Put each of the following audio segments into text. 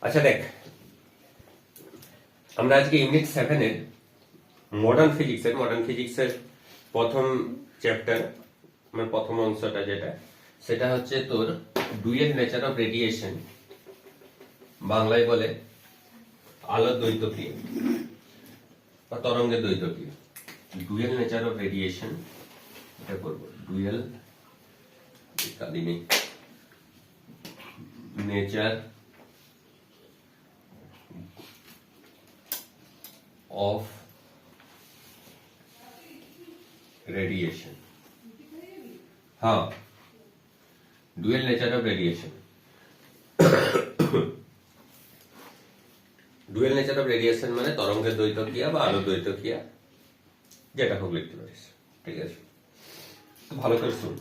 আচ্ছা দেখ, আমরা আজকে ইউনিট 7 এর মডার্ন ফিজিক্সের প্রথম চ্যাপ্টার, মানে প্রথম অংশটা যেটা, সেটা হচ্ছে তোর ডুয়েল নেচার অফ রেডিয়েশন, বাংলায় বলে আলোর দ্বৈতক্রিয়া বা তরঙ্গের দ্বৈতক্রিয়া। ডুয়েল নেচার অফ রেডিয়েশন এটা করবো। ডুয়েল নেচার of radiation, हाँ, dual nature of radiation। Dual nature of radiation মানে তরঙ্গের দ্বৈতক্রিয়া বা আলোর দ্বৈতক্রিয়া, যেটা হোক লিখতে পারিস, ঠিক আছে? তো ভালো করে শুন,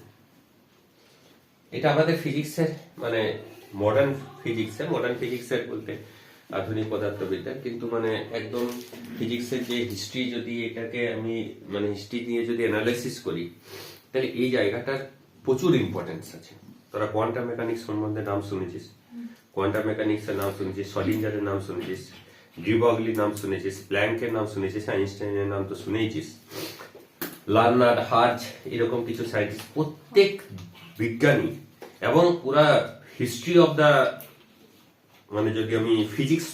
এটা আমাদের ফিজিক্সের মানে মডার্ন ফিজিক্সের বলতে আধুনিক পদার্থবিদ্যা, কিন্তু মানে একদম ফিজিক্সের যে হিস্ট্রি, যদি এটাকে আমি মানে হিস্ট্রি নিয়ে যদি অ্যানালাইসিস করি, তাহলে এই জায়গাটার প্রচুর ইম্পর্টেন্স আছে। তোরা কোয়ান্টাম মেকানিক্স সম্বন্ধে নাম শুনেছিস, কোয়ান্টাম মেকানিক্সের নাম শুনেছিস, শলিঞ্জারের নাম শুনেছিস, ডি ব্রগলির নাম শুনেছিস, প্ল্যাঙ্কের নাম শুনেছিস, আইনস্টাইনের নাম তো শুনেইছিস, লার্নার্ড, হার্জ, এরকম কিছু সায়েন্টিস্ট, প্রত্যেক বিজ্ঞানী এবং পুরা হিস্ট্রি অফ দা, মানে যদি আমি ফিজিক্স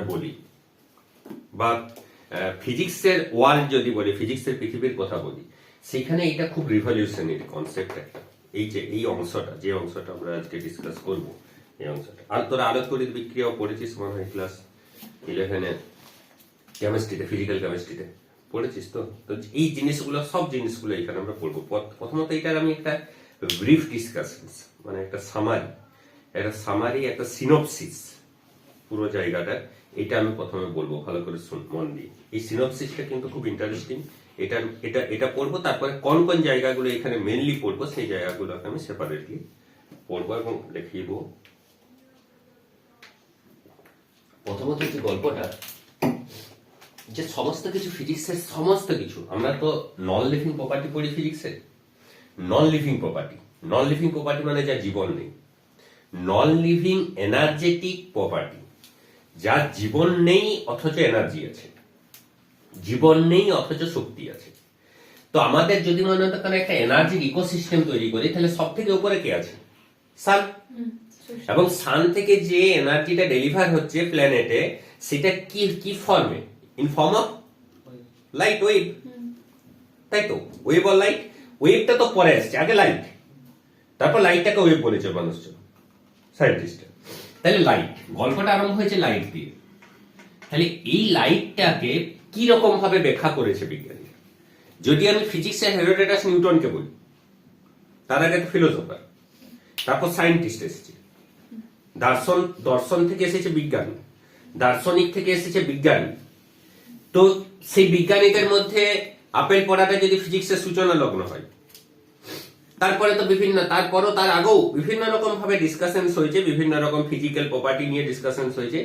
বলি বা ফিজিক্সের ওয়ার্ল্ড যদি বলি, ফিজিক্সের পৃথিবীর কথা বলি, সেখানে এটা খুব রিভলিউশনারি কনসেপ্ট একটা। এই যে এই অংশটা, যে অংশটা আমরা আজকে ডিসকাস করব, এই অংশটা। আর তোরা আলোকতড়িৎ বিক্রিয়াও পড়েছিস মনে হয় ক্লাস 11-এ কেমিস্ট্রিতে, ফিজিক্যাল কেমিস্ট্রিতে পড়েছিস তো। তো এই জিনিসগুলো, সব জিনিসগুলো এখানে আমরা পড়বো। প্রথমত এটার আমি একটা ব্রিফ ডিসকাশন, মানে একটা সামারি, একটা সিনোপসিস পুরো জায়গাটা, এটা আমি প্রথমে বলবো, ভালো করে শুন মন দিয়ে। এই সিনোপসিসটা কিন্তু খুব ইন্টারেস্টিং। এটা পড়বো, তারপরে কোন কোন জায়গাগুলো এখানে মেনলি পড়বো, সেই জায়গাগুলোকে আমি সেপারেটলি পড়বো এবং দেখিয়ে দেবো। প্রথমত যে গল্পটা, যে সমস্ত কিছু ফিজিক্সের, সমস্ত কিছু, আমরা তো নন লিভিং প্রপার্টি পড়ি ফিজিক্সের। নন লিভিং প্রপার্টি মানে যা জীবন নেই। নন লিভিং এনার্জেটিক প্রপার্টি, যার জীবন নেই অথচ এনার্জি আছে, জীবন নেই অথচ শক্তি আছে। তো আমাদের যদি মনে হয় একটা এনার্জির ইকোসিস্টেম তৈরি করি, তাহলে সব থেকে উপরে কে আছে? সান। এবং সান থেকে যে এনার্জিটা ডেলিভার হচ্ছে প্ল্যানেটে, সেটা কি ফর্মে? In form of light wave, তাই তো? ওয়েভ অর লাইট, ওয়েভটা তো পরে আসছে, আগে লাইট, তারপর লাইটটাকে ওয়েভ বলেছে মানুষজন, সায়েন্টিস্ট। তাহলে লাইট, গল্পটা আরম্ভ হয়েছে লাইট দিয়ে। তাহলে এই লাইটটাকে কি রকম ভাবে ব্যাখ্যা করেছে বিজ্ঞানী? যদি আমি ফিজিক্সের হেরোডোটাস নিউটনকে বলি, তার আগে তো ফিলোসফার, তারপর সায়েন্টিস্ট এসেছে, দর্শন থেকে এসেছে বিজ্ঞান, দার্শনিক থেকে এসেছে বিজ্ঞানী। তো সেই বিজ্ঞানীদের মধ্যে আপেল পড়াটা যদি ফিজিক্সের সূচনা লগ্ন হয়, তারপরে তো তারপরও তার আগেও বিভিন্ন রকম ভাবে ডিসকাশন হয়েছে, বিভিন্ন রকম ফিজিক্যাল প্রপার্টি নিয়ে ডিসকাশন হয়েছে,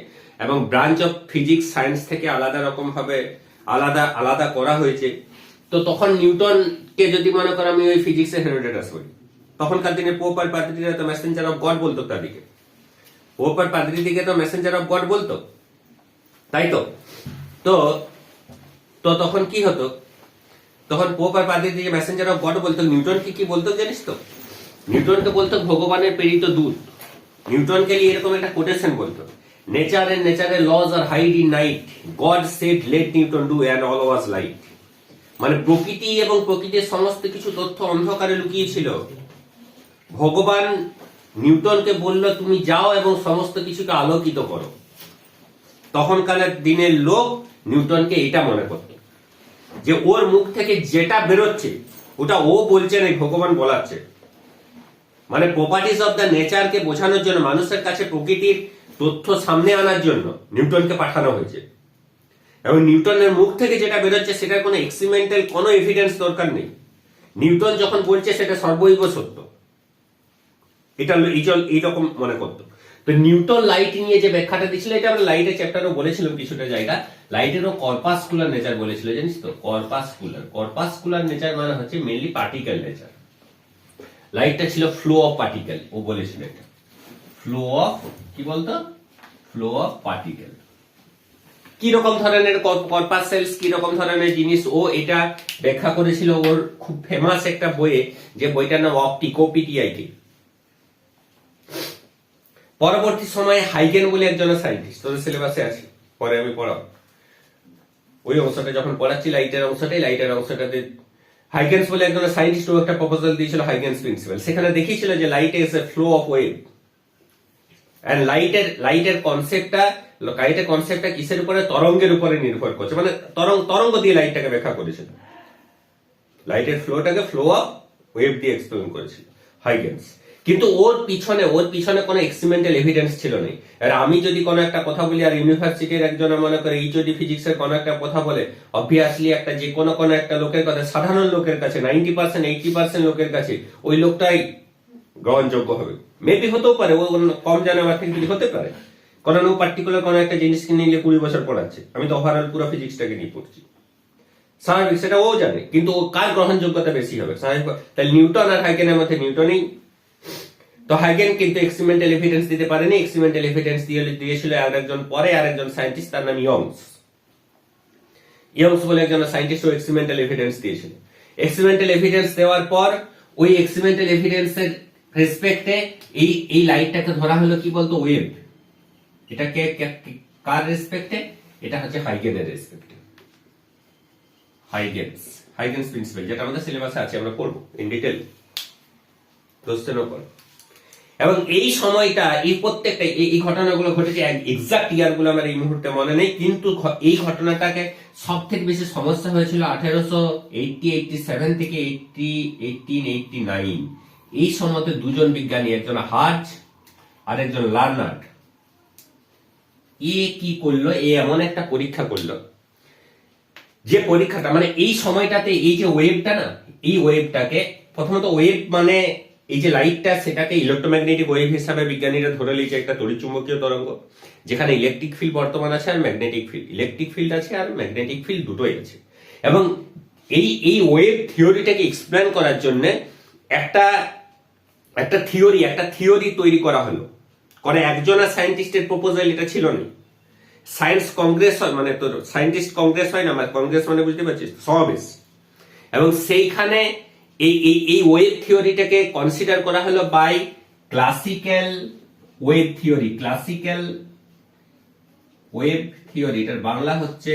এবং ব্রাঞ্চ অফ ফিজিক্স সায়েন্স থেকে আলাদা রকম ভাবে আলাদা করা হয়েছে। তো তখন নিউটনকে যদি মনে করো আমি ওই ফিজিক্সের হেরোডোটাস বলি, তখনকার দিনে পোপ আর পাদ্রীরা তো মেসেঞ্জার অফ গড বলতো, তাদেরকে পোপ আর পাদ্রীদিকে তো মেসেঞ্জার অফ গড বলতো, তাই তো? তো তখন কি হতো? তখন পোপ আর পাদ্রীদিকে মেসেঞ্জার অফ গড বলতো। নিউটনকে কি বলতো জানিস তো? নিউটনকে বলতো ভগবানের প্রেরিত দূত। নিউটনকে নিয়ে এরকম একটা কোটেশন বলতো, নেচারের laws are hide in night, God said let Newton do and all was light. মানে প্রকৃতি এবং প্রকৃতির সমস্ত কিছু তথ্য অন্ধকারে লুকিয়েছিল। ভগবান নিউটনকে বলল তুমি যাও এবং সমস্ত কিছুকে আলোকিত করো। তখনকার দিনের লোক নিউটনকে এটা মনে করত যে ওর মুখ থেকে যেটা বেরোচ্ছে ওটা ও বলছে না, ভগবান বলাচ্ছে। মানে প্রপার্টিজ অফ দ্য নেচারকে বোঝানোর জন্য, মানুষের কাছে প্রকৃতির তথ্য সামনে আনার জন্য নিউটনকে পাঠানো হয়েছে। এবং নিউটনের মুখ থেকে যেটা বেরোচ্ছে সেটার কোনো এক্সপেরিমেন্টাল কোনো এভিডেন্স দরকার নেই। নিউটন যখন বলছে সেটা সর্বৈব সত্য, এটা এইরকম মনে করতো। তো নিউটন লাইট নিয়ে যে ব্যাখ্যাটা দিয়েছিল, এটা আমরা লাইটের চ্যাপ্টারও বলেছিলাম কিছুটা জায়গা। লাইটেরও কর্পাসকুলার নেচার বলেছিল, জানিস তো? কর্পাসকুলার নেচার মানে হচ্ছে মেইনলি পার্টিকেল নেচার। লাইটটা ছিল ফ্লো অফ পার্টিকেল, ও বলেছিল এটা ফ্লো অফ, কি বলতো? Flow of particle. কি রকম ধরনের কর্পাসেলস, কি রকম ধরনের জিনিস ও এটা ব্যাখ্যা করেছিল ওর খুব ফেমাস একটা বইয়ে, যে বইটার নাম অপটিকোপিটিআইটি। পরবর্তী সময়ে হাইগেন বলে একজন সায়েন্টিস্ট, তোদের সিলেবাসে আছে, পরে আমি পড়াবো। ওই অংশটা যখন পড়াচ্ছি লাইটের অংশটাতে হাইগেন্স বলে একজন সায়েন্টিস্ট ও একটা প্রপোজাল দিয়েছিল, হাইগেন্স প্রিন্সিপাল। সেখানে দেখিয়েছিল যে light is a flow of wave, and লাইটের কনসেপ্টটা কিসের উপরে? তরঙ্গের উপরে নির্ভর করছে, মানে তরঙ্গ দিয়ে লাইটটাকে ব্যাখ্যা করেছিল। লাইটের ফ্লোটাকে ফ্লো অফ ওয়েভ দিয়ে এক্সপ্লেন করেছিল হাইগেন্স। কিন্তু ওর পিছনে কোনো এক্সপেরিমেন্টাল এভিডেন্স ছিল না। আর আমি যদি কোনো একটা কথা বলি আর ইউনিভার্সিটির একজন মনে করে এইচওডি ফিজিক্সের কোনো একটা কথা বলে, অবভিয়াসলি একটা যে কোনো একটা লোকের কাছে, সাধারণ লোকের কাছে 90% 80% লোকের কাছে ওই লোকটাই গ্রহণযোগ্য হবে। মেবি হতেও পারে ও কম জানে আমার থেকে, যদি হতে পারে, কারণ ও পার্টিকুলার কোনো একটা জিনিসকে নিয়ে 20 বছর পড়াচ্ছে, আমি তো ওভারঅল পুরো ফিজিক্সটাকে নিয়ে পড়ছি। স্বাভাবিক, সেটা ও জানে, কিন্তু ও কার গ্রহণযোগ্যতা বেশি হবে? স্বাভাবিক। তাহলে নিউটন আর হাইগেনের মধ্যে নিউটনই তো। হাইগেন কিন্তু এক্সপেরিমেন্টাল এভিডেন্স দিতে পারেনি। এক্সপেরিমেন্টাল এভিডেন্স দিয়েছিল আরেকজন সায়েন্টিস্ট, তার নাম ইয়ংস বলে একজন সায়েন্টিস্ট। ও এক্সপেরিমেন্টাল এভিডেন্স দিয়েছিল। এক্সপেরিমেন্টাল এভিডেন্স দেওয়ার পর ওই এক্সপেরিমেন্টাল এভিডেন্সের রেসপেক্টে এই লাইটটাকে ধরা হলো কি বলতো? ওয়েভ। এটাকে কার রেসপেক্টে? এটা হচ্ছে হাইগেনের রেসপেক্টে। হাইগেন্স প্রিন্সিপাল, যেটা আমাদের সিলেবাসে আছে, আমরা পড়বো ইন ডিটেল, দোস্তেনও পড়ো। এবং এই সময়টা, এই প্রত্যেকটা এই ঘটনাগুলো ঘটেছে, এক্সাক্ট ইয়ারগুলো আমার এই মুহূর্তে মনে নেই, কিন্তু এই ঘটনাটাকে সব থেকে বেশি সমস্যা হয়েছিল 1887 থেকে 1889। এই সময়তে দুজন বিজ্ঞানী, একজন হার্জ আর একজন লার্নার্ড, কি করলো? এমন একটা পরীক্ষা করলো, যে পরীক্ষাটা মানে এই সময়টাতে এই যে ওয়েভটা না, এই ওয়েভটাকে প্রথমত ওয়েভ মানে এই যে লাইটটা, সেটাকে ইলেকট্রোম্যাগনেটিক ওয়েভ হিসাবে বিজ্ঞানীরা ধরে নিয়েছে, একটা তড়িৎচুম্বকীয় তরঙ্গ, যেখানে ইলেকট্রিক ফিল্ড বর্তমান আছে আর ম্যাগনেটিক ফিল্ড। ইলেকট্রিক ফিল্ড আছে আর ম্যাগনেটিক ফিল্ড দুটোই আছে। এবং এই ওয়েভ থিওরিটাকে এক্সপ্লেন করার জন্য একটা থিওরি তৈরি করা হলো। একজনের সায়েন্টিস্টের প্রপোজাল এটা ছিল না। সায়েন্স কংগ্রেস হয়, মানে তোর সায়েন্টিস্ট কংগ্রেস হয় না, কংগ্রেস মানে বুঝতে পারছিস, সমাবেশ। এবং সেইখানে এই ওয়েভ থিওরিটাকে কনসিডার করা হলো by classical wave theory. Classical wave theory, এটার বাংলা হচ্ছে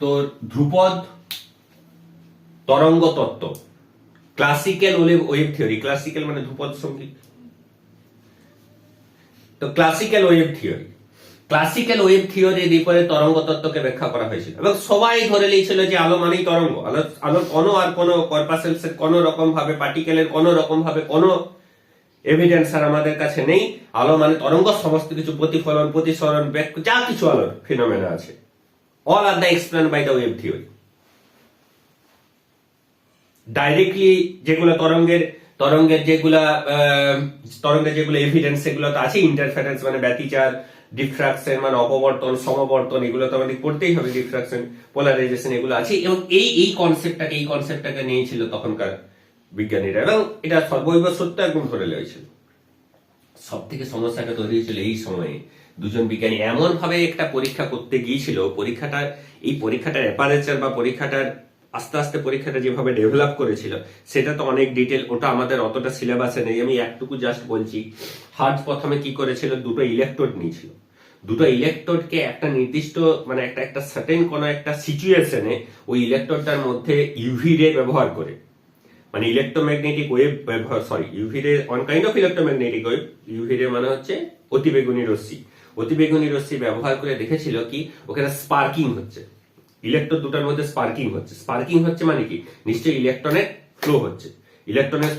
তোর ধ্রুপদ তরঙ্গ তত্ত্ব। ক্লাসিক্যাল ওয়েভ থিওরি, ক্লাসিক্যাল মানে ধ্রুপদ সঙ্গীত, তো ক্লাসিক্যাল ওয়েভ থিওরির উপরে তরঙ্গ তত্ত্বকে ব্যাখ্যা করা হয়েছিল। এবং সবাই ধরে নিয়েছিল যে আলো মানেই তরঙ্গ, আলোর কোনো আর কোনো কর্পাসেলসের কোনো রকম ভাবে, পার্টিকেলের কোনো রকম ভাবে কোনো এভিডেন্স আর আমাদের কাছে নেই। আলো মানে তরঙ্গ, সমস্ত কিছু প্রতিফলন, প্রতিসরণ, যা কিছু আলোর ফিনোমেনা আছে, all are the explain by the wave theory. Directly যেগুলো তরঙ্গের যেগুলো এভিডেন্স, সেগুলো তো আছে। ইন্টারফারেন্স মানে ব্যতিচার, ডিফ্রাকশন মানে অপবর্তন, সমবর্তন, এগুলো তো আমাদের পড়তেই হবে। ডিফ্রাকশন, পোলারাইজেশন, এগুলো আছে। এবং এই কনসেপ্টটাকে নিয়েছিল তখনকার বিজ্ঞানীরা, এবং এটা সর্বৈব সত্য একদম ধরে লেগেছিল। সব থেকে সমস্যাটা তৈরি হয়েছিল এই সময়ে। দুজন বিজ্ঞানী এমন ভাবে একটা পরীক্ষা করতে গিয়েছিল, পরীক্ষাটার অ্যাপারেচার বা পরীক্ষাটার আস্তে আস্তে পরীক্ষাটা যেভাবে ডেভেলপ করেছিল, সেটা তো অনেক ডিটেল, ওটা আমাদের অতটা সিলেবাসে নেই। আমি একটুকু জাস্ট বলছি। হার্জ প্রথমে কি করেছিল? দুটো ইলেকট্রোড নিয়েছিল। দুটো ইলেকট্রোডকে একটা নির্দিষ্ট মানে একটা সার্টেন কোন একটা সিচুয়েশনে ওই ইলেকট্রোডটার মধ্যে ইউভি রে ব্যবহার করে, মানে ইলেকট্রোম্যাগনেটিক ওয়েভ ইউভি রে, on kind of electromagnetic wave. UV রে মানে হচ্ছে অতিবেগুনি রশ্মি ব্যবহার করে দেখেছিল কি ওখানে স্পার্কিং হচ্ছে, ইলেকট্রন দুটার মধ্যে স্পার্কিং হচ্ছে মানে কি? নিশ্চয়ই ইলেকট্রনের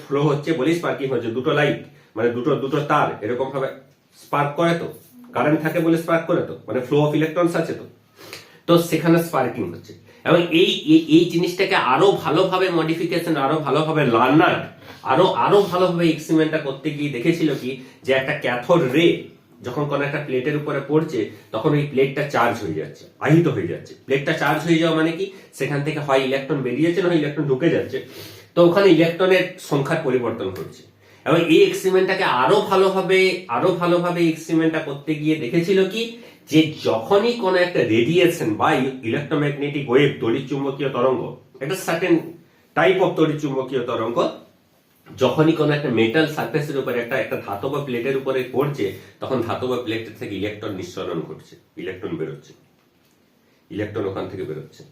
ফ্লো হচ্ছে বলেই স্পার্কিং হচ্ছে। দুটো লাইট মানে দুটো তার এরকম ভাবে স্পার্ক করে, তো কারেন্ট থাকে বলে স্পার্ক করে, তো মানে ফ্লো অফ ইলেকট্রনস আছে, তো সেখানে স্পার্কিং হচ্ছে। এবং এই জিনিসটাকে আরো ভালোভাবে মডিফিকেশন, আরো ভালোভাবে লার্নার, আরো ভালোভাবে এক্সপেরিমেন্টটা করতে গিয়ে দেখেছিল কি যে একটা ক্যাথোড রে যখন কোন একটা প্লেটের উপরে পড়ছে, তখন ওই প্লেটটা চার্জ হয়ে যাচ্ছে, আহিত হয়ে যাচ্ছে। প্লেটটা চার্জ হয়ে যাওয়া মানে কি? সেখান থেকে হয় ইলেকট্রন বেরিয়ে যাচ্ছে, না ইলেকট্রন ঢুকে যাচ্ছে। তো ওখানে ইলেকট্রনের সংখ্যার পরিবর্তন ঘটছে। এবং এই এক্সপেরিমেন্টটাকে আরো ভালোভাবে এক্সপেরিমেন্টটা করতে গিয়ে দেখেছিল কি, যে যখনই কোন একটা রেডিয়েশন বা ইলেকট্রোম্যাগনেটিক ওয়েভ, তড়িৎ চুম্বকীয় তরঙ্গ, একটা সার্টেন টাইপ অফ তড়িৎ চুম্বকীয় তরঙ্গ যখনই কোন একটা মেটাল সারফেসের উপরে একটা ধাতব প্লেটের উপরে পড়ছে, তখন ধাতব প্লেটের থেকে ইলেকট্রন নিঃসরণ ঘটছে, ইলেকট্রন বেরোচ্ছে, ইলেকট্রন ওখান থেকে বেরোচ্ছে।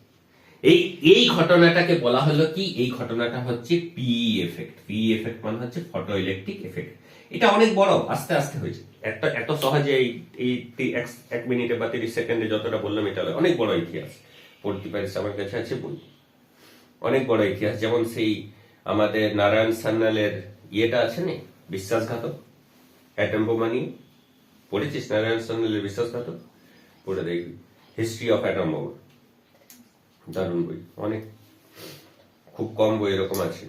এই ঘটনাটাকে বলা হলো কি, এই ঘটনাটা হচ্ছে পিই এফেক্ট। পিই এফেক্ট মানে হচ্ছে ফটো ইলেকট্রিক এফেক্ট। এটা অনেক বড়, আস্তে আস্তে হয়েছে, এত সহজে এই 1 মিনিটে বা 30 সেকেন্ডে যতটা বললাম, এটা অনেক বড় ইতিহাস। পড়তে পারিস, আমার কাছে আছে বই, অনেক বড় ইতিহাস। যেমন সেই আমাদের নারায়ণ সান্যালের ইয়েটা আছে না, বিশ্বাসঘাতক, অ্যাটম বোমা নিয়ে পড়েছিস? নারায়ণ সান্যালের বিশ্বাসঘাতক পড়ে দেখবি, হিস্ট্রি অফ অ্যাটম বোমা, দারুণ বই, অনেক খুব কম বই এরকম আছে,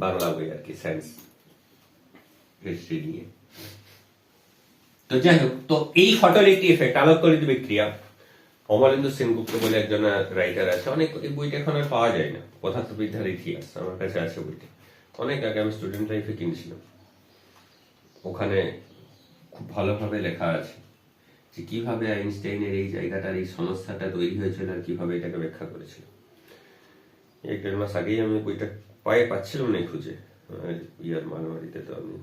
বাংলা বই আর কি, সায়েন্স হিস্ট্রি নিয়ে। তো যাই হোক, তো এই ফটোইলেকট্রিক এফেক্ট, আলোকতড়িৎ বিক্রিয়া, অমলেন্দু সেনগুপ্ত বলে একজন রাইটার আছে, অনেক, এই বইটা এখন আর পাওয়া যায় না, পদার্থবিদ্যার ইতিহাস, আমার কাছে আছে বইটা, অনেক আগে আমি স্টুডেন্ট লাইফে কিনেছিলাম। ওখানে খুব ভালোভাবে লেখা আছে যে কিভাবে আইনস্টাইনের এই জায়গাটার এই সমস্যাটা তৈরি হয়েছিল আর কিভাবে এটাকে ব্যাখ্যা করেছিল। 1-1.5 মাস আগেই আমি বইটা পাচ্ছিলাম না খুঁজে, ইয়ার মালবাড়িতে, তো আমি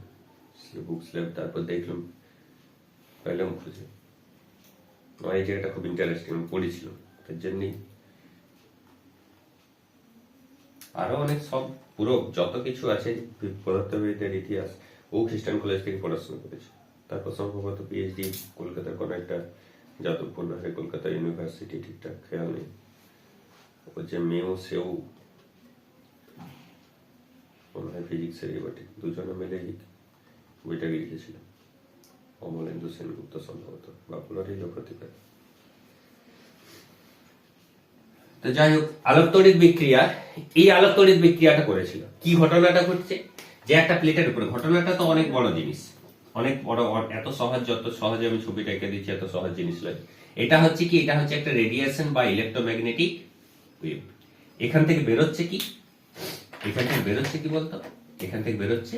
বুক স্ল্যাব, তারপর দেখলাম, পেলাম খুঁজে। এই জায়গাটা খুব ইন্টারেস্টিং, পড়েছিলাম, তার জন্যই আরো অনেক সব পুরো যত কিছু আছে পদার্থবিদ্যার ইতিহাস, ও খ্রিস্টান কলেজ থেকে পড়াশোনা করেছে, তারপর সম্ভবত পিএইচডি কলকাতার কোন একটা যাদবপুর না কলকাতা ইউনিভার্সিটি, ঠিকঠাক খেয়াল নেই, ও যে মেয়েও সেও মনে হয় ফিজিক্সের বটে, দুজনে মিলে বইটাকে লিখেছিল, অমলেন্দু সেনগুপ্ত সম্ভবত, বা পুনরই লোক হতে পারে। তো যাই হোক, আলোকতড়িৎ বিক্রিয়া, এই আলোকতড়িৎ বিক্রিয়াটা করেছিল, কি ঘটনাটা ঘটছে, যে একটা প্লেটের উপরে, ঘটনাটা তো অনেক বড় জিনিস, অনেক বড়, এত সহজ, যত সহজে আমি ছবিটা এঁকে দিচ্ছি এত সহজ জিনিস লাগে। এটা হচ্ছে কি, এটা হচ্ছে একটা রেডিয়েশন বা ইলেকট্রোম্যাগনেটিক ওয়েভ। এখান থেকে বেরোচ্ছে কি, এখান থেকে বেরোচ্ছে কি বলতো, এখান থেকে বেরোচ্ছে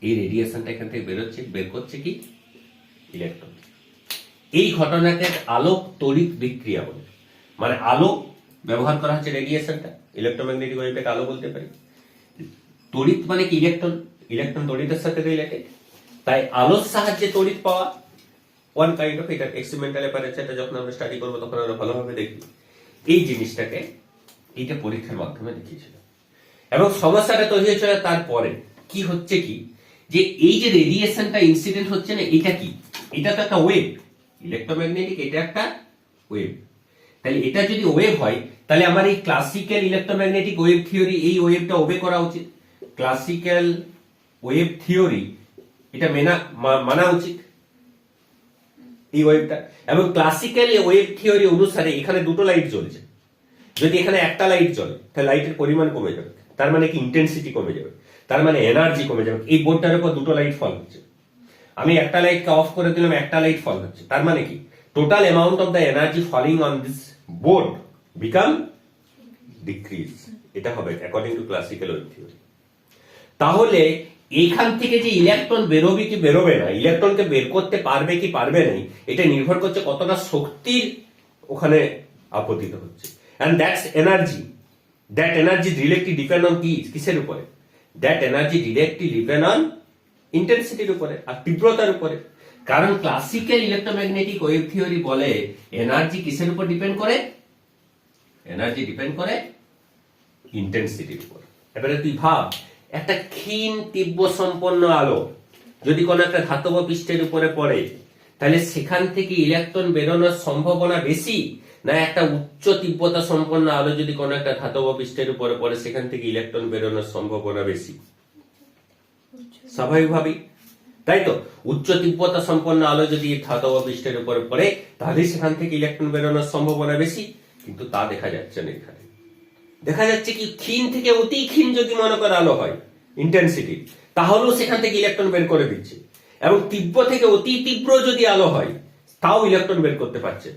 এই রেডিয়েশনটা, এখান থেকে বেরোচ্ছে, বের করছে কি ইলেকট্রন। এই ঘটনাকে আলোক তড়িৎ বিক্রিয়া বলে, মানে আলো ব্যবহার করা হচ্ছে রেডিয়েশনটা, ইলেকট্রোম্যাগনেটিক ওয়েভটাকে আলো বলতে পারি। তড়িৎ মানে কি ইলেকট্রন, ইলেকট্রন তড়িতের সাথে রিলেটেড, তাই আলোর সাহায্যে তড়িৎ পাওয়া, ওয়ান কাইন্ড অফ, এটা এক্সপেরিমেন্টাল অ্যাপারেচারটা যখন আমরা স্টাডি করবো তখন আমরা ভালোভাবে দেখি এই জিনিসটাকে, এইটা পরীক্ষার মাধ্যমে দেখিয়েছিল। এবং সমস্যাটা তৈরি হয়েছিল তারপরে, কি হচ্ছে কি, যে এই যে রেডিয়েশনটা ইনসিডেন্ট হচ্ছে না, এটা কি, এটা তো একটা ওয়েভ, ইলেকট্রোম্যাগনেটিক, এটা একটা ওয়েভ। তাহলে এটা যদি ওয়েভ হয়, তাহলে আমার এই ক্লাসিক্যাল ইলেকট্রোম্যাগনেটিক ওয়েভ থিওরি, এই ওয়েভটা ওবে করা উচিত, ক্লাসিক্যাল ওয়েভ থিওরি এটা মানা উচিত এই ওয়েভটা। এবং ক্লাসিক্যাল ওয়েভ থিওরি অনুসারে এখানে দুটো লাইট জ্বলছে, যদি এখানে একটা লাইট জ্বলে তাহলে লাইটের পরিমাণ কমে যাবে, তার মানে কি ইন্টেন্সিটি কমে যাবে, তার মানে এনার্জি কমে যাবে। এই বোর্ডটার উপর দুটো লাইট ফল হচ্ছে, আমি একটা লাইটকে অফ করে দিলাম, একটা লাইট ফল হচ্ছে, তার মানে কি total amount of the energy falling on this board become decrease, এটা হবে according to classical wave theory. তাহলে এইখান থেকে যে ইলেকট্রন বেরোবে কি বেরোবে না, ইলেকট্রনকে বের করতে পারবে কি পারবে না, এটা নির্ভর করছে কতটা শক্তির ওখানে আপতিত হচ্ছে। and that's energy, that energy directly depend on কিসের উপরে, that energy directly depend on ইন্টেন্সিটির উপরে আর তীব্রতার উপরে। কারণ ক্লাসিক্যাল ইলেকট্রোম্যাগনেটিক ওয়েভ থিওরি বলে এনার্জি কিসের উপর ডিপেন্ড করে, এনার্জি ডিপেন্ড করে ইন্টেন্সিটির উপর। এবারে তুই ভাব, একটা ক্ষীণ তীব্র সম্পন্ন আলো যদি কোনো একটা ধাতব পৃষ্ঠের উপরে পড়ে, তাহলে সেখান থেকে ইলেকট্রন বেরোনোর সম্ভাবনা বেশি, না একটা উচ্চ তীব্রতা সম্পন্ন আলো যদি কোনো একটা ধাতব পৃষ্ঠের উপরে পড়ে সেখান থেকে ইলেকট্রন বেরোনোর সম্ভাবনা বেশি? স্বাভাবিকভাবেই, তাই তো, উচ্চ তীব্রতা সম্পন্ন আলো যদি ধাতব পৃষ্ঠের উপরে পড়ে তাহলে সেখান থেকে ইলেকট্রন বেরোনোর সম্ভাবনা বেশি, কিন্তু তা দেখা যাচ্ছে না। এখানে দেখা যাচ্ছে কি ক্ষীণ থেকে অতি ক্ষীণ যদি মনে কর আলো হয় ইন্টেন্সিটি, তাহলেও সেখান থেকে ইলেকট্রন বের করে দিচ্ছে, এবং তীব্র থেকে অতি তীব্র যদি আলো হয় তাও ইলেকট্রন বের করতে পারছে।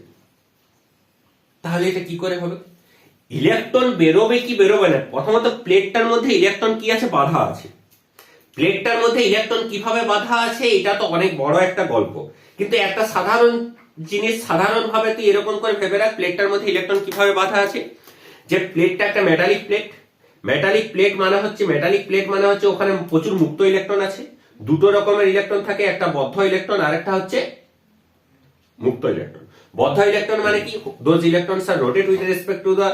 তাহলে এটা কি করে হবে? ইলেকট্রন বেরোবে কি বেরোবে না, প্রথমত প্লেটটার মধ্যে ইলেকট্রন কি আছে, বাধা আছে। প্লেটটার মধ্যে ইলেকট্রন কিভাবে বাধা আছে এটা তো অনেক বড় একটা গল্প, কিন্তু একটা সাধারণ জিনিস সাধারণভাবে তুই এরকম করে ভেবে রাখ, প্লেটটার মধ্যে ইলেকট্রন কিভাবে বাধা আছে। যে প্লেটটা একটা মেটালিক প্লেট, মেটালিক প্লেট মানে হচ্ছে ওখানে প্রচুর মুক্ত ইলেকট্রন আছে। দুটো রকমের ইলেকট্রন থাকে, একটা বদ্ধ ইলেকট্রন আর একটা হচ্ছে মুক্ত ইলেকট্রন। বদ্ধ ইলেকট্রন মানে কি, those electrons are rotate with respect to the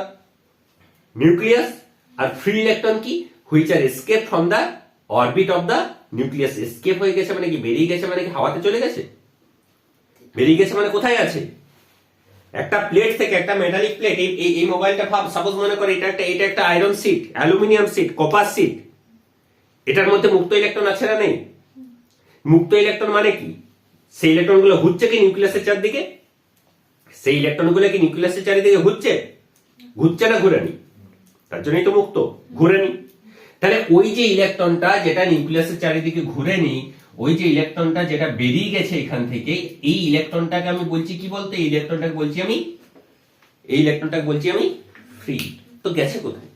nucleus. আর ফ্রি ইলেকট্রন কি, which are escape from the orbit of the nucleus. Escape হয়ে গেছে মানে কি, বেরিয়ে গেছে মানে কি, হাওয়াতে চলে গেছে। বেরিয়ে গেছে মানে কোথায় আছে, একটা প্লেট থেকে, একটা মেটালিক প্লেট, এই মোবাইলটা ভাব, সাপোজ মনে করে এটা একটা iron sheet, aluminium sheet, copper sheet, এটার মধ্যে মুক্ত ইলেকট্রন আছে না নেই? মুক্ত ইলেকট্রন মানে কি, সেই ইলেকট্রনগুলো ঘুরছে কি নিউক্লিয়াসের চারদিকে, সেই ইলেকট্রনগুলো কি নিউক্লিয়াসের চারিদিকে ঘুরছে না ঘুরেনি, তার জন্যই তো মুক্ত, ঘুরেনি। তাহলে ওই যে ইলেকট্রনটা যেটা নিউক্লিয়াসের চারিদিকে ঘুরেনি, ওই যে ইলেকট্রনটা যেটা বেরিয়ে গেছে এখান থেকে, এই ইলেকট্রনটাকে আমি বলছি কি বলতে, এই ইলেকট্রনটাকে বলছি আমি ফ্রি। তো গেছে কোথায়,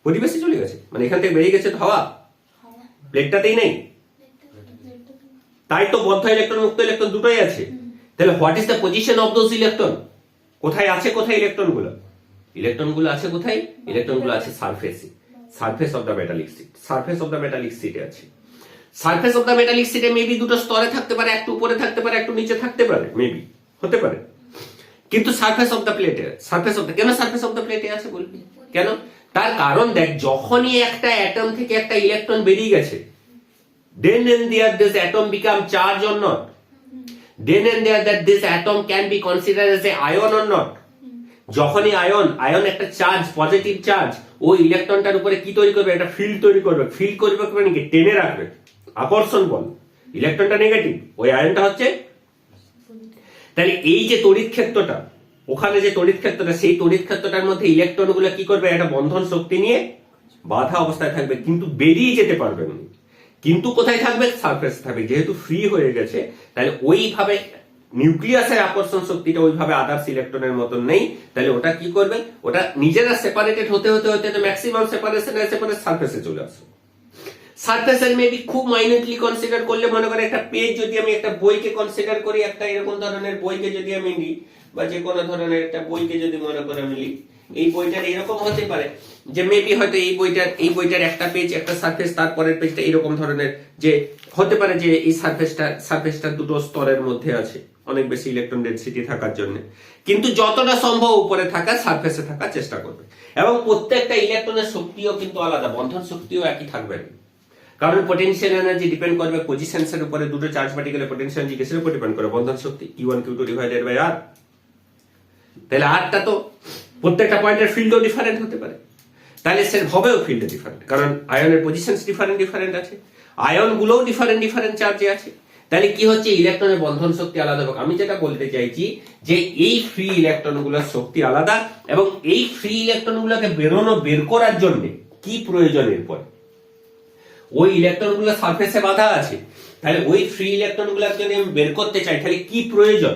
পরিবেশে চলে গেছে, মানে এখান থেকে বেরিয়ে গেছে তো হাওয়া, প্লেটটাতেই নেই। তাই তো বদ্ধ ইলেকট্রন মুক্ত ইলেকট্রন দুটোই আছে। তাহলে what is the position of those electron, কোথায় আছে ইলেকট্রনগুলো আছে কোথায়, ইলেকট্রনগুলো আছে সারফেস অফ দ্য মেটালিক সিটে আছে। সারফেস অফ দ্য মেটালিক সিটে মেবি দুটো স্তরে থাকতে পারে, একটু উপরে থাকতে পারে, একটু নিচে থাকতে পারে, মেবি হতে পারে। কিন্তু সারফেস অফ দ্য প্লেটে, কেন সারফেস অফ দ্য প্লেটে আছে বলবি কেন? তার কারণ দেখ, যখনই একটা অ্যাটম থেকে একটা ইলেকট্রন বেরিয়ে গেছে, then and there this atom become charged or not, then and there that this atom can be considered as a ion or not. যখনই আয়ন একটা চার্জ, পজিটিভ চার্জ, ওই ইলেকট্রনটার উপরে কি তৈরি করবে, একটা ফিল্ড তৈরি করবে মানে কি, টেনে রাখবে, আকর্ষণ বল। ইলেকট্রনটা নেগেটিভ, ওই আয়নটা হচ্ছে। তাহলে এই যে তড়িৎ ক্ষেত্রটা, ওখানে যে তড়িৎ ক্ষেত্রটা, সেই তড়িৎ ক্ষেত্রটার মধ্যে ইলেকট্রন গুলো কি করবে, একটা বন্ধন শক্তি নিয়ে বাধা অবস্থায় থাকবে, কিন্তু বেরিয়ে যেতে পারবে না। কিন্তু কোথায় থাকবে, সারফেস থাকবে। যেহেতু ফ্রি হয়ে গেছে, তাহলে ওইভাবে নিউক্লিয়াসের আকর্ষণ শক্তিটা ওইভাবে আদার্স ইলেকট্রনের মতন নেই। তাহলে ওটা কি করবে, ওটা নিজেরা সেপারেটেড হতে ম্যাক্সিমাম সেপারেশন সারফেসে চলে আসবে। সারফেসের মেবি খুব মাইনরলি কনসিডার করলে, মনে করে একটা পেজ যদি আমি একটা বইকে কনসিডার করি, একটা এরকম ধরনের বইকে যদি আমি নিই, বা যে কোনো ধরনের একটা বইকে যদি মনে করে আমি নিই, এই বইটার এরকম হতে পারে যে মেবি হয়তো এই বইটার একটা পেজ, একটা সারফেস, তারপরের পেজটা এরকম ধরনের, যে হতে পারে যে এই সারফেসটা দুটো স্তরের মধ্যে আছে, অনেক বেশি ইলেকট্রন ডেনসিটি থাকার জন্য, কিন্তু যতটা সম্ভব উপরে থাকা, সারফেসে থাকার চেষ্টা করবে। এবং প্রত্যেকটা ইলেকট্রনের শক্তিও কিন্তু আলাদা, বন্ধন শক্তিও একই থাকবে না, কারণ পোটেনশিয়াল এনার্জি ডিপেন্ড করবে পজিশনস এর উপরে। দুটো চার্জ পার্টিকেলের পোটেনশিয়াল এনার্জি কিসের উপর ডিপেন্ড করে, বন্ধন শক্তি, Q1 Q2 divided by R। তাহলে আরটা তো প্রত্যেকটা পয়েন্টের ফিল্ডও ডিফারেন্ট হতে পারে, তাহলে সে হবেও ফিল্ড ডিফারেন্ট, কারণ আয়নের পজিশনস ডিফারেন্ট আছে, আয়ন গুলোও ডিফারেন্ট চার্জে আছে। তাহলে কি হচ্ছে, ইলেকট্রনের বন্ধন শক্তি আলাদা হবে। আমি যেটা বলতে চাইছি যে এই ফ্রি ইলেকট্রন গুলোর শক্তি আলাদা, এবং এই ফ্রি ইলেকট্রন গুলোকে বের করার জন্য কি প্রয়োজন, এরপর ওই ইলেকট্রন গুলো সারফেসে বাধা আছে, তাহলে ওই ফ্রি ইলেকট্রন গুলোকে যদি আমি বের করতে চাই, তাহলে কি প্রয়োজন,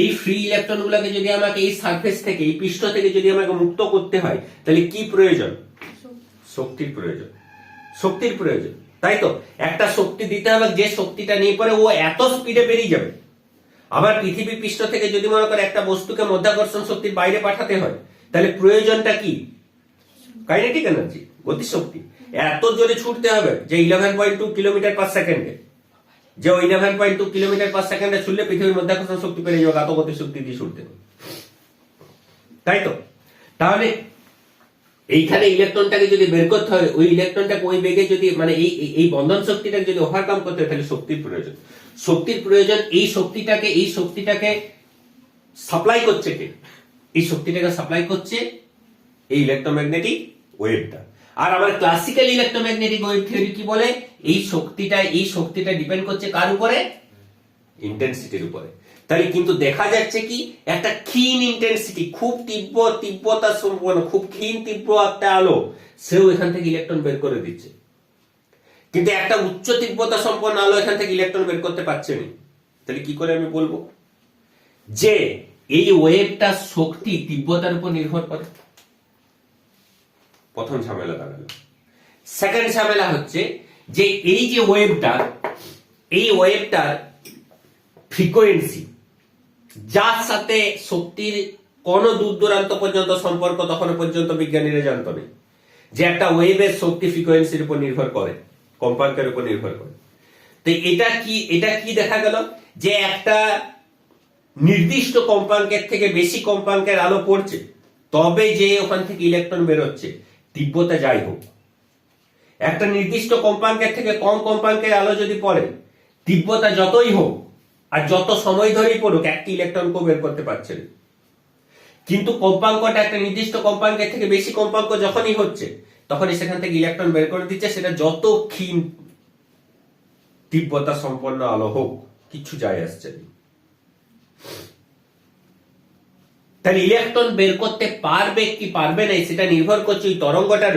এই ফ্রি ইলেকট্রন গুলোকে যদি আমাকে এই সারফেস থেকে, এই পৃষ্ঠ থেকে যদি আমাকে মুক্ত করতে হয়, তাহলে কি প্রয়োজন, শক্তির প্রয়োজন। তাই তো, একটা শক্তি দিতে হবে, যে শক্তিটা নিয়ে পরে ও এত স্পিডে বেরিয়ে যাবে। আবার পৃথিবীর পৃষ্ঠ থেকে যদি মনে করে একটা বস্তুকে মাধ্যাকর্ষণ শক্তির বাইরে পাঠাতে হয়, তাহলে প্রয়োজনটা কি, কাইনেটিক এনার্জি, গতি শক্তি। এত জোরে ছুটতে হবে যে 11.2 কিলোমিটার পার সেকেন্ডে, যে 11.2 কিলোমিটার পার সেকেন্ডে ছুটলে পৃথিবীর মাধ্যাকর্ষণ শক্তি পেরে যাবে, এত গতি শক্তি দিয়ে ছুটতে হবে। তাই তো, তাহলে এইখানে ইলেকট্রনটাকে যদি বের করতে হয়, ওই ইলেকট্রনটাকে ওই বেগে যদি, মানে এই বন্ধন শক্তিটাকে যদি ওভারকাম করতে হয়, তাহলে শক্তির প্রয়োজন। এই শক্তিটাকে সাপ্লাই করছে কে, এই শক্তিটাকে সাপ্লাই করছে এই ইলেকট্রোম্যাগনেটিক ওয়েভটা। আর আমার ক্লাসিক্যাল ইলেকট্রোম্যাগনেটিক ওয়েভ থিওরি কি বলে, এই শক্তিটা ডিপেন্ড করছে কার উপরে, ইন্টেনসিটির উপরে। তাহলে কিন্তু দেখা যাচ্ছে কি, একটা ক্ষীণ ইন্টেনসিটি, খুব তীব্রতা সম্পন্ন, খুব ক্ষীণ তীব্র একটা আলো, সেও এখান থেকে ইলেকট্রন বের করে দিচ্ছে, কিন্তু একটা উচ্চ তীব্রতা সম্পন্ন আলো এখান থেকে ইলেকট্রন বের করতে পারছে না। তাহলে কি করে আমি বলবো যে এই ওয়েভটা শক্তি তীব্রতার উপর নির্ভর করে। প্রথম ঝামেলা দাঁড়ালো। সেকেন্ড ঝামেলা হচ্ছে যে এই যে ওয়েভটা, এই ওয়েভটার ফ্রিকোয়েন্সি, যার সাথে শক্তির কোন দূর দূরান্ত পর্যন্ত সম্পর্ক তখনও পর্যন্ত বিজ্ঞানীরা জানতো না, যে একটা ওয়েভের শক্তি ফ্রিকোয়েন্সির উপর নির্ভর করে, কম্পাঙ্কের উপর নির্ভর করে। তো এটা কি দেখা গেল, যে একটা নির্দিষ্ট কম্পাঙ্কের থেকে বেশি কম্পাঙ্কের আলো পড়ছে, তবে যে ওখান থেকে ইলেকট্রন বেরোচ্ছে, তীব্রতা যাই হোক। একটা নির্দিষ্ট কম্পাঙ্কের থেকে কম কম্পাঙ্কের আলো যদি পড়ে, তীব্রতা যতই হোক আর যত সময় ধরেই পড়ুক, একটি ইলেকট্রনকেও বের করতে পারছে না। কিন্তু কম্পাঙ্কটা একটা নির্দিষ্ট কম্পাঙ্কের থেকে বেশি কম্পাঙ্ক যখনই হচ্ছে, তখনই সেখান থেকে ইলেকট্রন বের করে দিচ্ছে, সেটা যত ক্ষীণ তীব্রতা সম্পন্ন আলো হোক, কিছু যায় আসছে না। তাহলে ইলেকট্রন বের করতে পারবে কি পারবে না, সেটা নির্ভর করছে ওই তরঙ্গটার